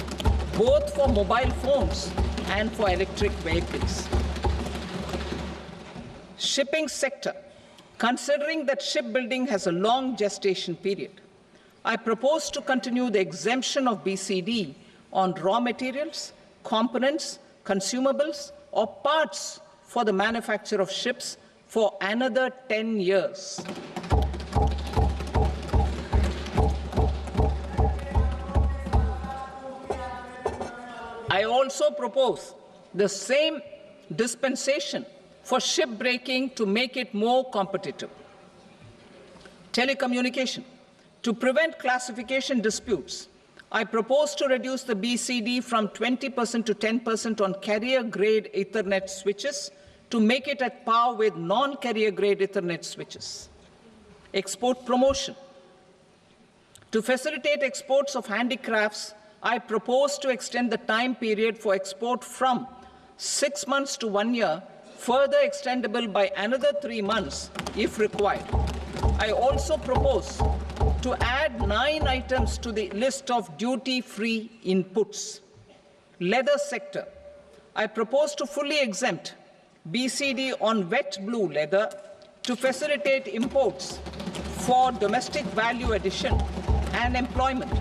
both for mobile phones and for electric vehicles. Shipping sector. Considering that shipbuilding has a long gestation period, I propose to continue the exemption of BCD on raw materials, components, consumables, or parts for the manufacture of ships for another 10 years. I also propose the same dispensation for shipbreaking to make it more competitive. Telecommunication. To prevent classification disputes, I propose to reduce the BCD from 20% to 10% on carrier-grade Ethernet switches to make it at par with non-carrier-grade Ethernet switches. Export promotion. To facilitate exports of handicrafts, I propose to extend the time period for export from 6 months to 1 year, further extendable by another 3 months if required. I also propose to add 9 items to the list of duty-free inputs. Leather sector. I propose to fully exempt BCD on wet blue leather to facilitate imports for domestic value addition and employment.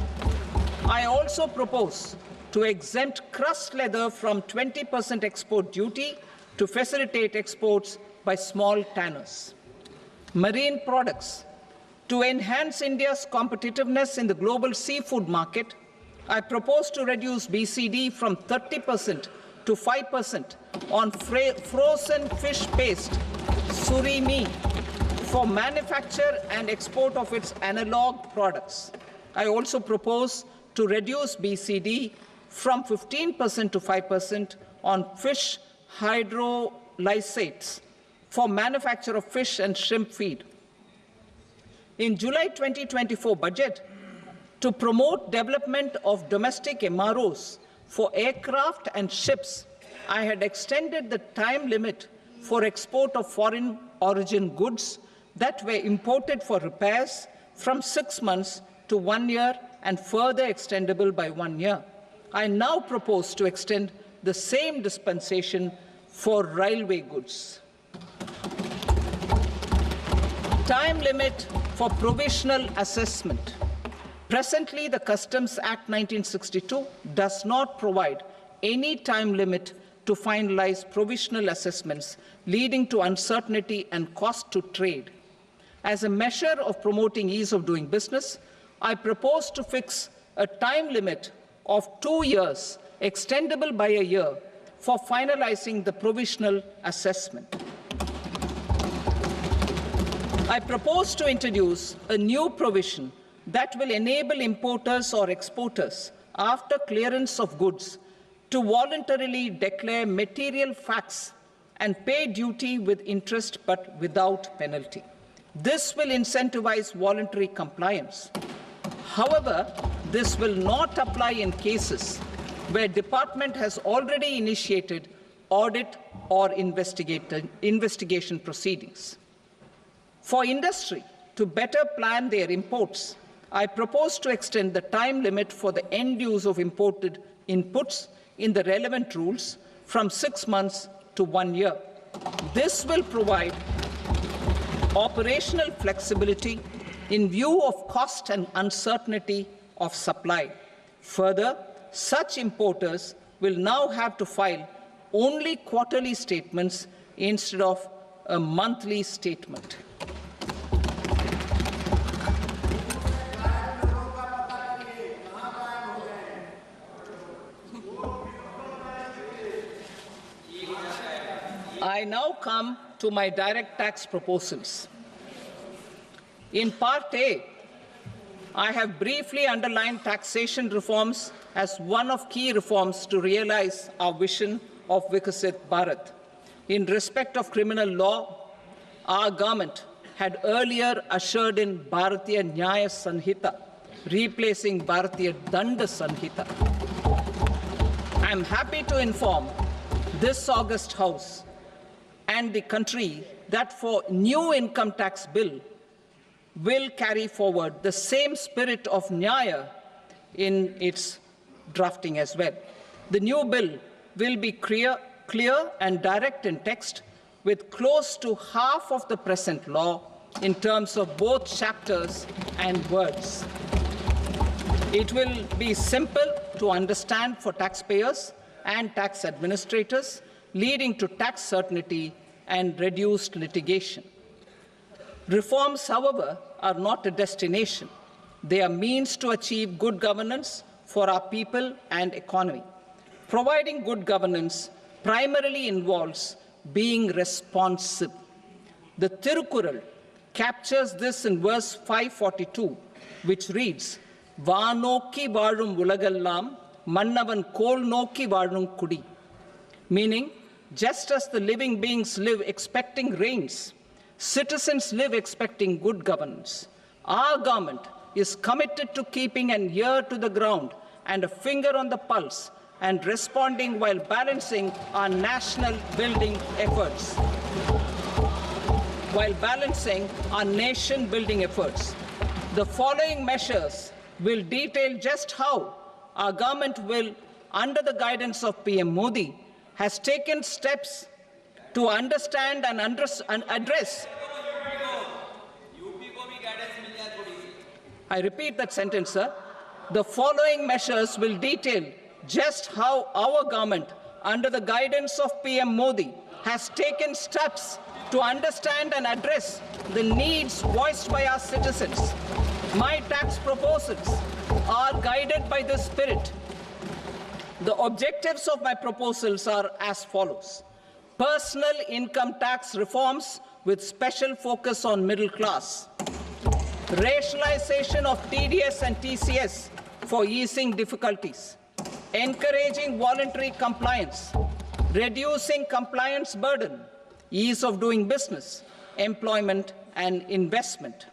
I also propose to exempt crust leather from 20% export duty to facilitate exports by small tanners. Marine products. To enhance India's competitiveness in the global seafood market, I propose to reduce BCD from 30% to 5% on frozen fish paste, surimi, for manufacture and export of its analog products. I also propose to reduce BCD from 15% to 5% on fish hydrolysates for manufacture of fish and shrimp feed. In July 2024 budget, to promote development of domestic MROs for aircraft and ships, I had extended the time limit for export of foreign origin goods that were imported for repairs from 6 months to 1 year and further extendable by 1 year. I now propose to extend the same dispensation for railway goods. Time limit for provisional assessment. Presently, the Customs Act 1962 does not provide any time limit to finalize provisional assessments, leading to uncertainty and cost to trade. As a measure of promoting ease of doing business, I propose to fix a time limit of 2 years, extendable by a year, for finalizing the provisional assessment. I propose to introduce a new provision that will enable importers or exporters, after clearance of goods, to voluntarily declare material facts and pay duty with interest but without penalty. This will incentivize voluntary compliance. However, this will not apply in cases where department has already initiated audit or investigation proceedings. For industry to better plan their imports, I propose to extend the time limit for the end use of imported inputs in the relevant rules from 6 months to 1 year. This will provide operational flexibility in view of cost and uncertainty of supply. Further, such importers will now have to file only quarterly statements instead of a monthly statement. I now come to my direct tax proposals. In Part A, I have briefly underlined taxation reforms as one of key reforms to realize our vision of Vikasit Bharat. In respect of criminal law, our government had earlier ushered in Bharatiya Nyaya Sanhita, replacing Bharatiya Danda Sanhita. I am happy to inform this august House and the country that for new income tax bill will carry forward the same spirit of Nyaya in its drafting as well. The new bill will be clear and direct in text, with close to half of the present law in terms of both chapters and words. It will be simple to understand for taxpayers and tax administrators, leading to tax certainty and reduced litigation. Reforms, however, are not a destination. They are means to achieve good governance for our people and economy. Providing good governance primarily involves being responsive. The Tirukural captures this in verse 542, which reads, "Vaanokki vaazhum ulagallam, mannavan kol nokki vaazhum kudi," meaning, just as the living beings live expecting rains, citizens live expecting good governance. Our government is committed to keeping an ear to the ground and a finger on the pulse and responding while balancing our national building efforts. The following measures will detail just how our government will, under the guidance of PM Modi, has taken steps to understand and address. I repeat that sentence, sir. The following measures will detail just how our government, under the guidance of PM Modi, has taken steps to understand and address the needs voiced by our citizens. My tax proposals are guided by this spirit. The objectives of my proposals are as follows. Personal income tax reforms with special focus on middle class. Rationalization of TDS and TCS for easing difficulties. Encouraging voluntary compliance. Reducing compliance burden. Ease of doing business, employment and investment.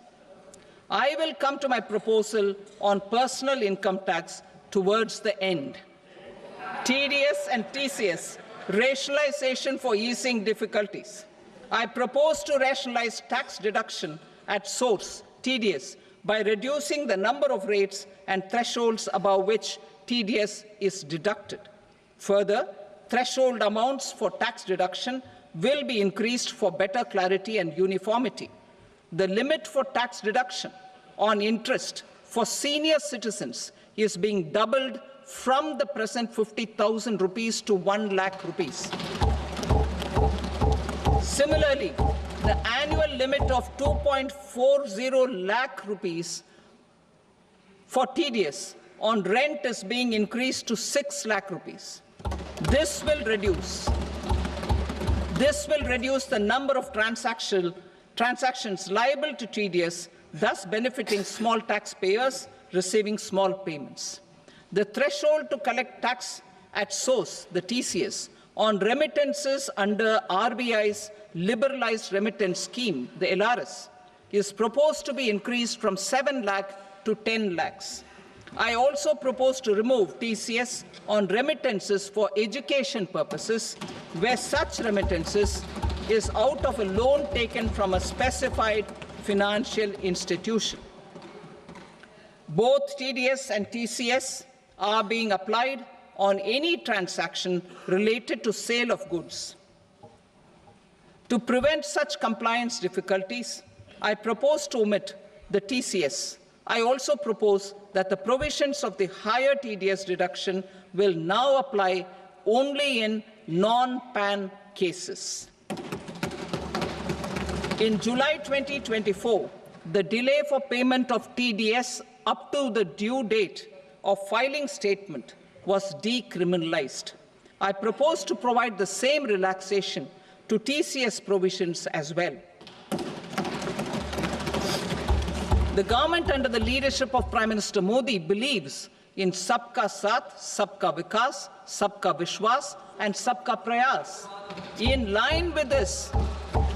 I will come to my proposal on personal income tax towards the end. TDS and TCS, rationalization for easing difficulties. I propose to rationalize tax deduction at source, TDS, by reducing the number of rates and thresholds above which TDS is deducted. Further, threshold amounts for tax deduction will be increased for better clarity and uniformity. The limit for tax deduction on interest for senior citizens is being doubled from the present 50,000 rupees to 1 lakh rupees. Similarly, the annual limit of 2.40 lakh rupees for TDS on rent is being increased to 6 lakh rupees. This will reduce the number of transactions liable to TDS, thus benefiting small taxpayers receiving small payments. The threshold to collect tax at source, the TCS, on remittances under RBI's liberalized remittance scheme, the LRS, is proposed to be increased from 7 lakh to 10 lakhs. I also propose to remove TCS on remittances for education purposes, where such remittances is out of a loan taken from a specified financial institution. Both TDS and TCS are being applied on any transaction related to sale of goods. To prevent such compliance difficulties, I propose to omit the TCS. I also propose that the provisions of the higher TDS deduction will now apply only in non-PAN cases. In July 2024, the delay for payment of TDS up to the due date of filing statement was decriminalized. I propose to provide the same relaxation to TCS provisions as well. The government under the leadership of Prime Minister Modi believes in Sabka Saath, Sabka Vikas, Sabka Vishwas and Sabka Prayas. In line with this,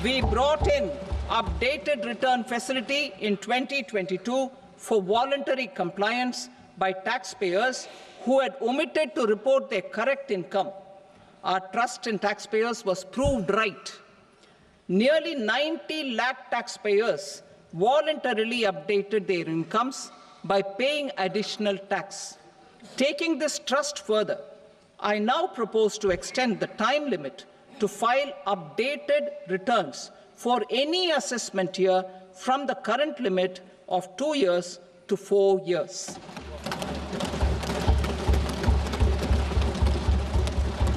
we brought in updated return facility in 2022 for voluntary compliance by taxpayers who had omitted to report their correct income. Our trust in taxpayers was proved right. Nearly 90 lakh taxpayers voluntarily updated their incomes by paying additional tax. Taking this trust further, I now propose to extend the time limit to file updated returns for any assessment year from the current limit of 2 years to 4 years.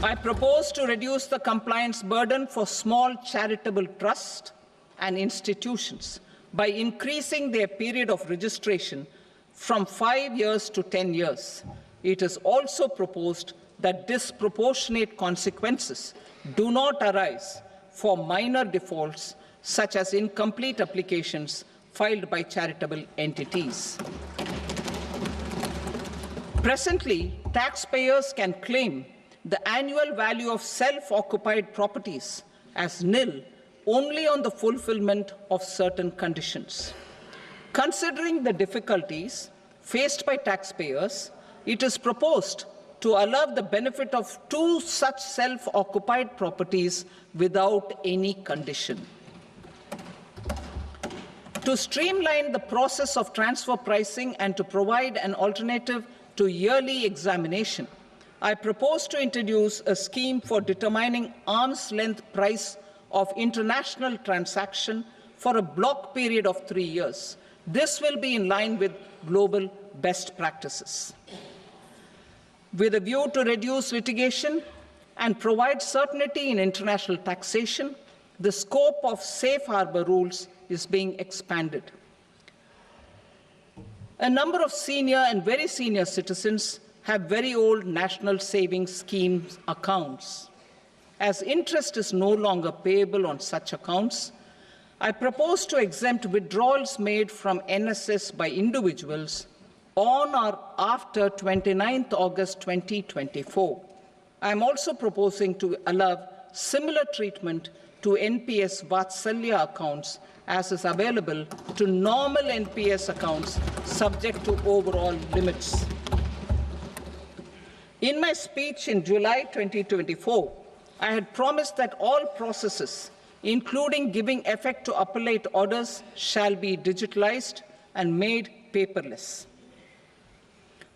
I propose to reduce the compliance burden for small charitable trusts and institutions by increasing their period of registration from 5 years to 10 years. It is also proposed that disproportionate consequences do not arise for minor defaults, such as incomplete applications filed by charitable entities. Presently, taxpayers can claim the annual value of self-occupied properties as nil only on the fulfillment of certain conditions. Considering the difficulties faced by taxpayers, it is proposed to allow the benefit of 2 such self-occupied properties without any condition. To streamline the process of transfer pricing and to provide an alternative to yearly examination, I propose to introduce a scheme for determining arm's length price of international transaction for a block period of 3 years. This will be in line with global best practices. With a view to reduce litigation and provide certainty in international taxation, the scope of safe harbor rules is being expanded. A number of senior and very senior citizens have very old national savings schemes accounts. As interest is no longer payable on such accounts, I propose to exempt withdrawals made from NSS by individuals on or after 29th August 2024. I am also proposing to allow similar treatment to NPS Vatsalya accounts as is available to normal NPS accounts subject to overall limits. In my speech in July 2024, I had promised that all processes, including giving effect to appellate orders, shall be digitalized and made paperless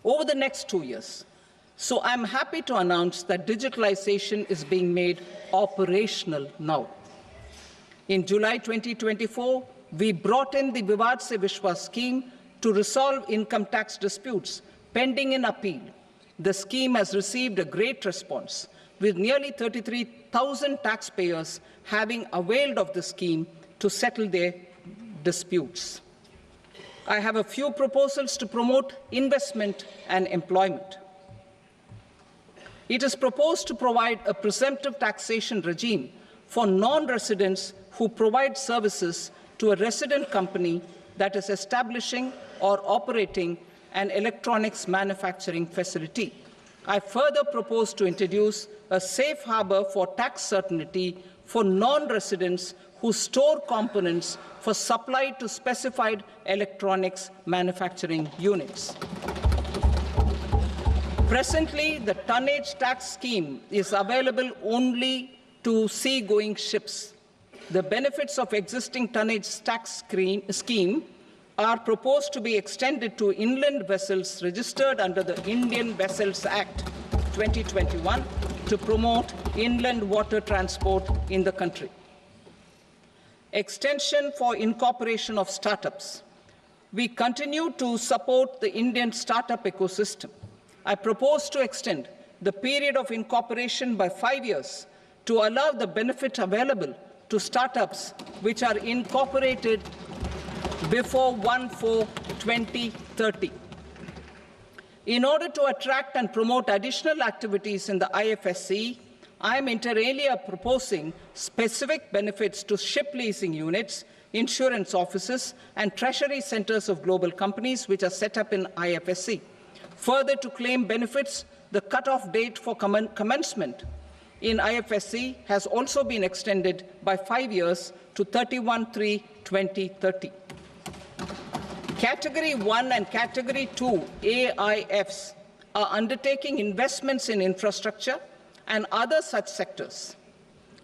over the next 2 years. So I'm happy to announce that digitalization is being made operational now. In July 2024, we brought in the Vivad Se Vishwas scheme to resolve income tax disputes pending in appeal. The scheme has received a great response, with nearly 33,000 taxpayers having availed of the scheme to settle their disputes. I have a few proposals to promote investment and employment. It is proposed to provide a presumptive taxation regime for non-residents who provide services to a resident company that is establishing or operating an electronics manufacturing facility. I further propose to introduce a safe harbor for tax certainty for non-residents who store components for supply to specified electronics manufacturing units. Presently, the tonnage tax scheme is available only to sea-going ships. The benefits of existing tonnage tax scheme are proposed to be extended to inland vessels registered under the Indian Vessels Act 2021 to promote inland water transport in the country. Extension for incorporation of startups. We continue to support the Indian startup ecosystem. I propose to extend the period of incorporation by 5 years to allow the benefit available to startups which are incorporated before 1/4/2030. In order to attract and promote additional activities in the IFSC, I am inter alia proposing specific benefits to ship leasing units, insurance offices, and treasury centers of global companies which are set up in IFSC. Further, to claim benefits, the cut-off date for commencement in IFSC has also been extended by 5 years to 31/3/2030. Category 1 and Category 2 AIFs are undertaking investments in infrastructure and other such sectors.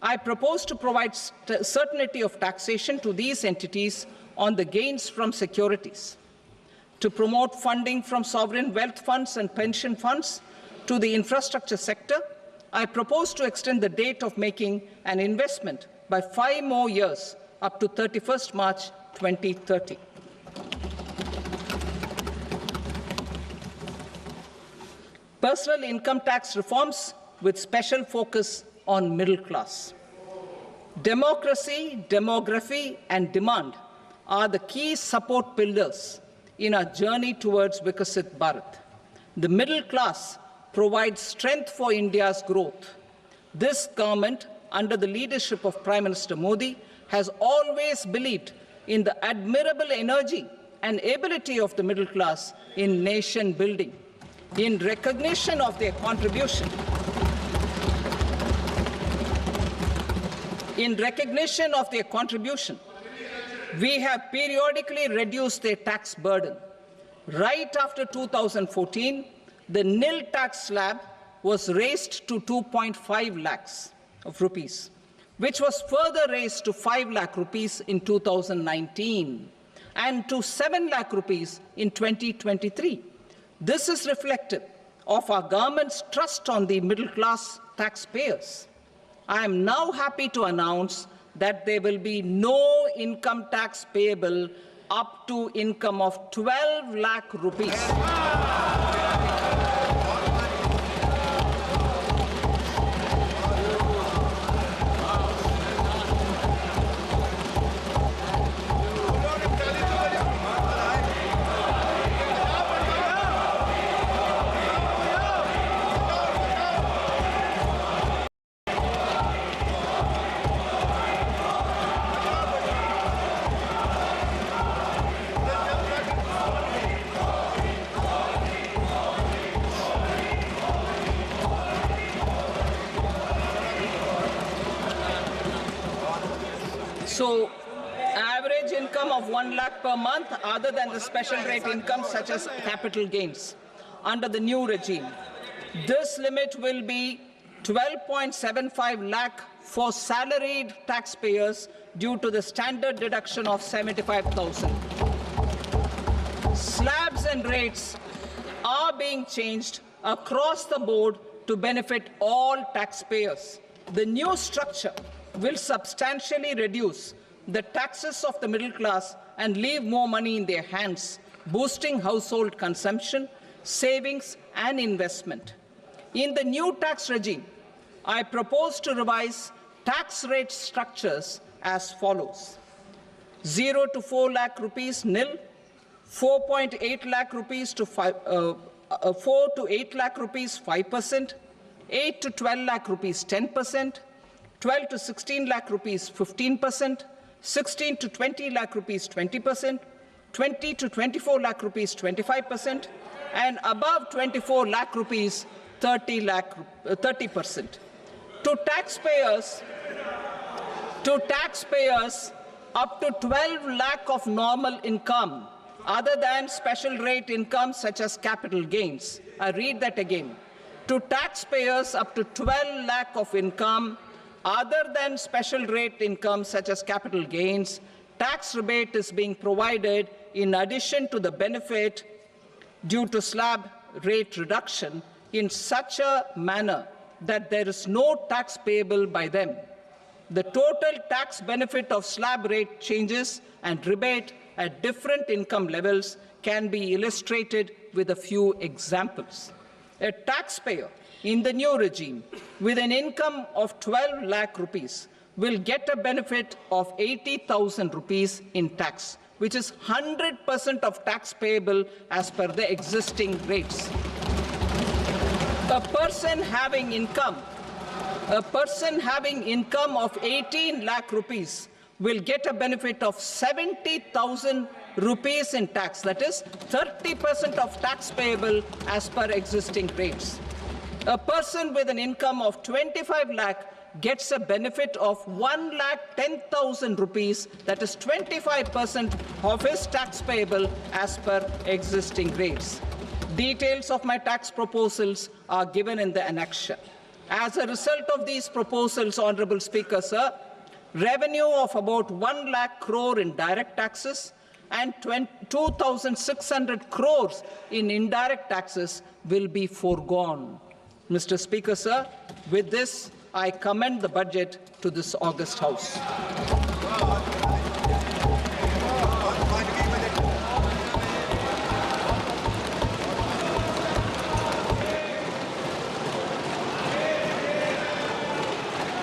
I propose to provide certainty of taxation to these entities on the gains from securities, to promote funding from sovereign wealth funds and pension funds to the infrastructure sector. I propose to extend the date of making an investment by 5 more years up to 31st March 2030. Personal income tax reforms with special focus on middle class. Democracy, demography, and demand are the key support pillars in our journey towards Vikasit Bharat. The middle class provides strength for India's growth. This government, under the leadership of Prime Minister Modi, has always believed in the admirable energy and ability of the middle class in nation building. In recognition of their contribution, we have periodically reduced their tax burden. Right after 2014, the nil tax slab was raised to 2.5 lakhs of rupees, which was further raised to 5 lakh rupees in 2019 and to 7 lakh rupees in 2023. This is reflective of our government's trust on the middle-class taxpayers. I am now happy to announce that there will be no income tax payable up to income of 12 lakh rupees. So, average income of 1 lakh per month other than the special rate income such as capital gains under the new regime. This limit will be 12.75 lakh for salaried taxpayers due to the standard deduction of 75,000. Slabs and rates are being changed across the board to benefit all taxpayers. The new structure will substantially reduce the taxes of the middle class and leave more money in their hands, boosting household consumption, savings, and investment. In the new tax regime, I propose to revise tax rate structures as follows: 0 to 4 lakh rupees nil, 4.8 lakh rupees to 4 to 8 lakh rupees 5%, 8 to 12 lakh rupees 10%, 12 to 16 lakh rupees 15%, 16 to 20 lakh rupees 20%, 20 to 24 lakh rupees 25%, and above 24 lakh rupees 30%. To taxpayers up to 12 lakh of normal income other than special rate income such as capital gains. I read that again. To taxpayers up to 12 lakh of income other than special rate income such as capital gains, tax rebate is being provided in addition to the benefit due to slab rate reduction in such a manner that there is no tax payable by them. The total tax benefit of slab rate changes and rebate at different income levels can be illustrated with a few examples. A taxpayer in the new regime with an income of 12 lakh rupees will get a benefit of 80,000 rupees in tax, which is 100% of tax payable as per the existing rates. A person having income of 18 lakh rupees will get a benefit of 70,000 rupees in tax, that is 30% of tax payable as per existing rates. A person with an income of 25 lakh gets a benefit of 1,10,000 rupees, that is 25% of his tax payable as per existing rates. Details of my tax proposals are given in the annexure. As a result of these proposals, Honorable Speaker, sir, revenue of about 1 lakh crore in direct taxes and 2,600 crores in indirect taxes will be foregone. Mr. Speaker, sir, with this, I commend the budget to this august House.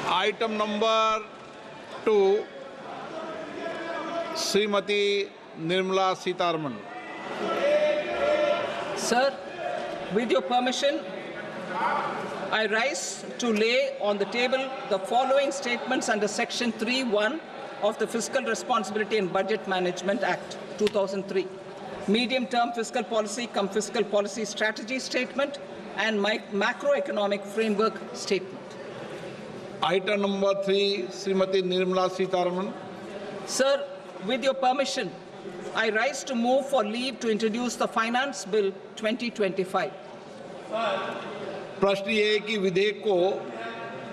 Item number 2, Srimati Nirmala Sitharaman. Sir, with your permission, I rise to lay on the table the following statements under Section 3(1) of the Fiscal Responsibility and Budget Management Act, 2003. Medium-term fiscal policy cum fiscal policy strategy statement and macroeconomic framework statement. Item number 3, Srimati Nirmala Sitharaman. Sir, with your permission, I rise to move for leave to introduce the Finance Bill 2025. प्रश्न ये है कि विधेयक को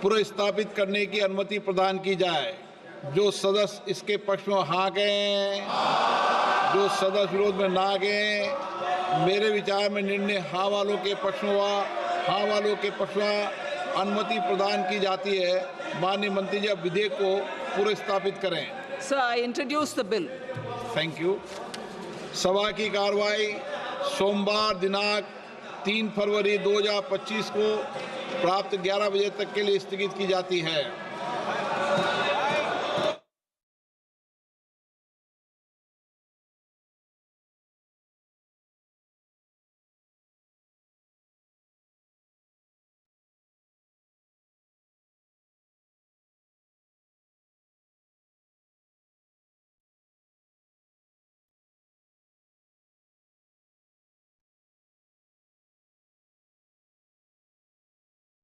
पुनर्स्थापित करने की अनुमति प्रदान की जाए। जो सदस्य इसके पक्ष में हाँ कहें, जो सदस्य विरोध में ना कहें। मेरे विचार में निर्णय हाँ वालों के पक्ष में हुआ, हाँ वालों के पक्ष में अनुमति प्रदान की जाती है। माननीय मंत्री जी, अब विधेयक को पुनर्स्थापित करें। Sir, I introduce the bill. Thank you. सभा की कार्रवाई सोमवार दिनांक 3 फरवरी 2025 को प्राप्त 11 बजे तक के लिए स्थगित की जाती है।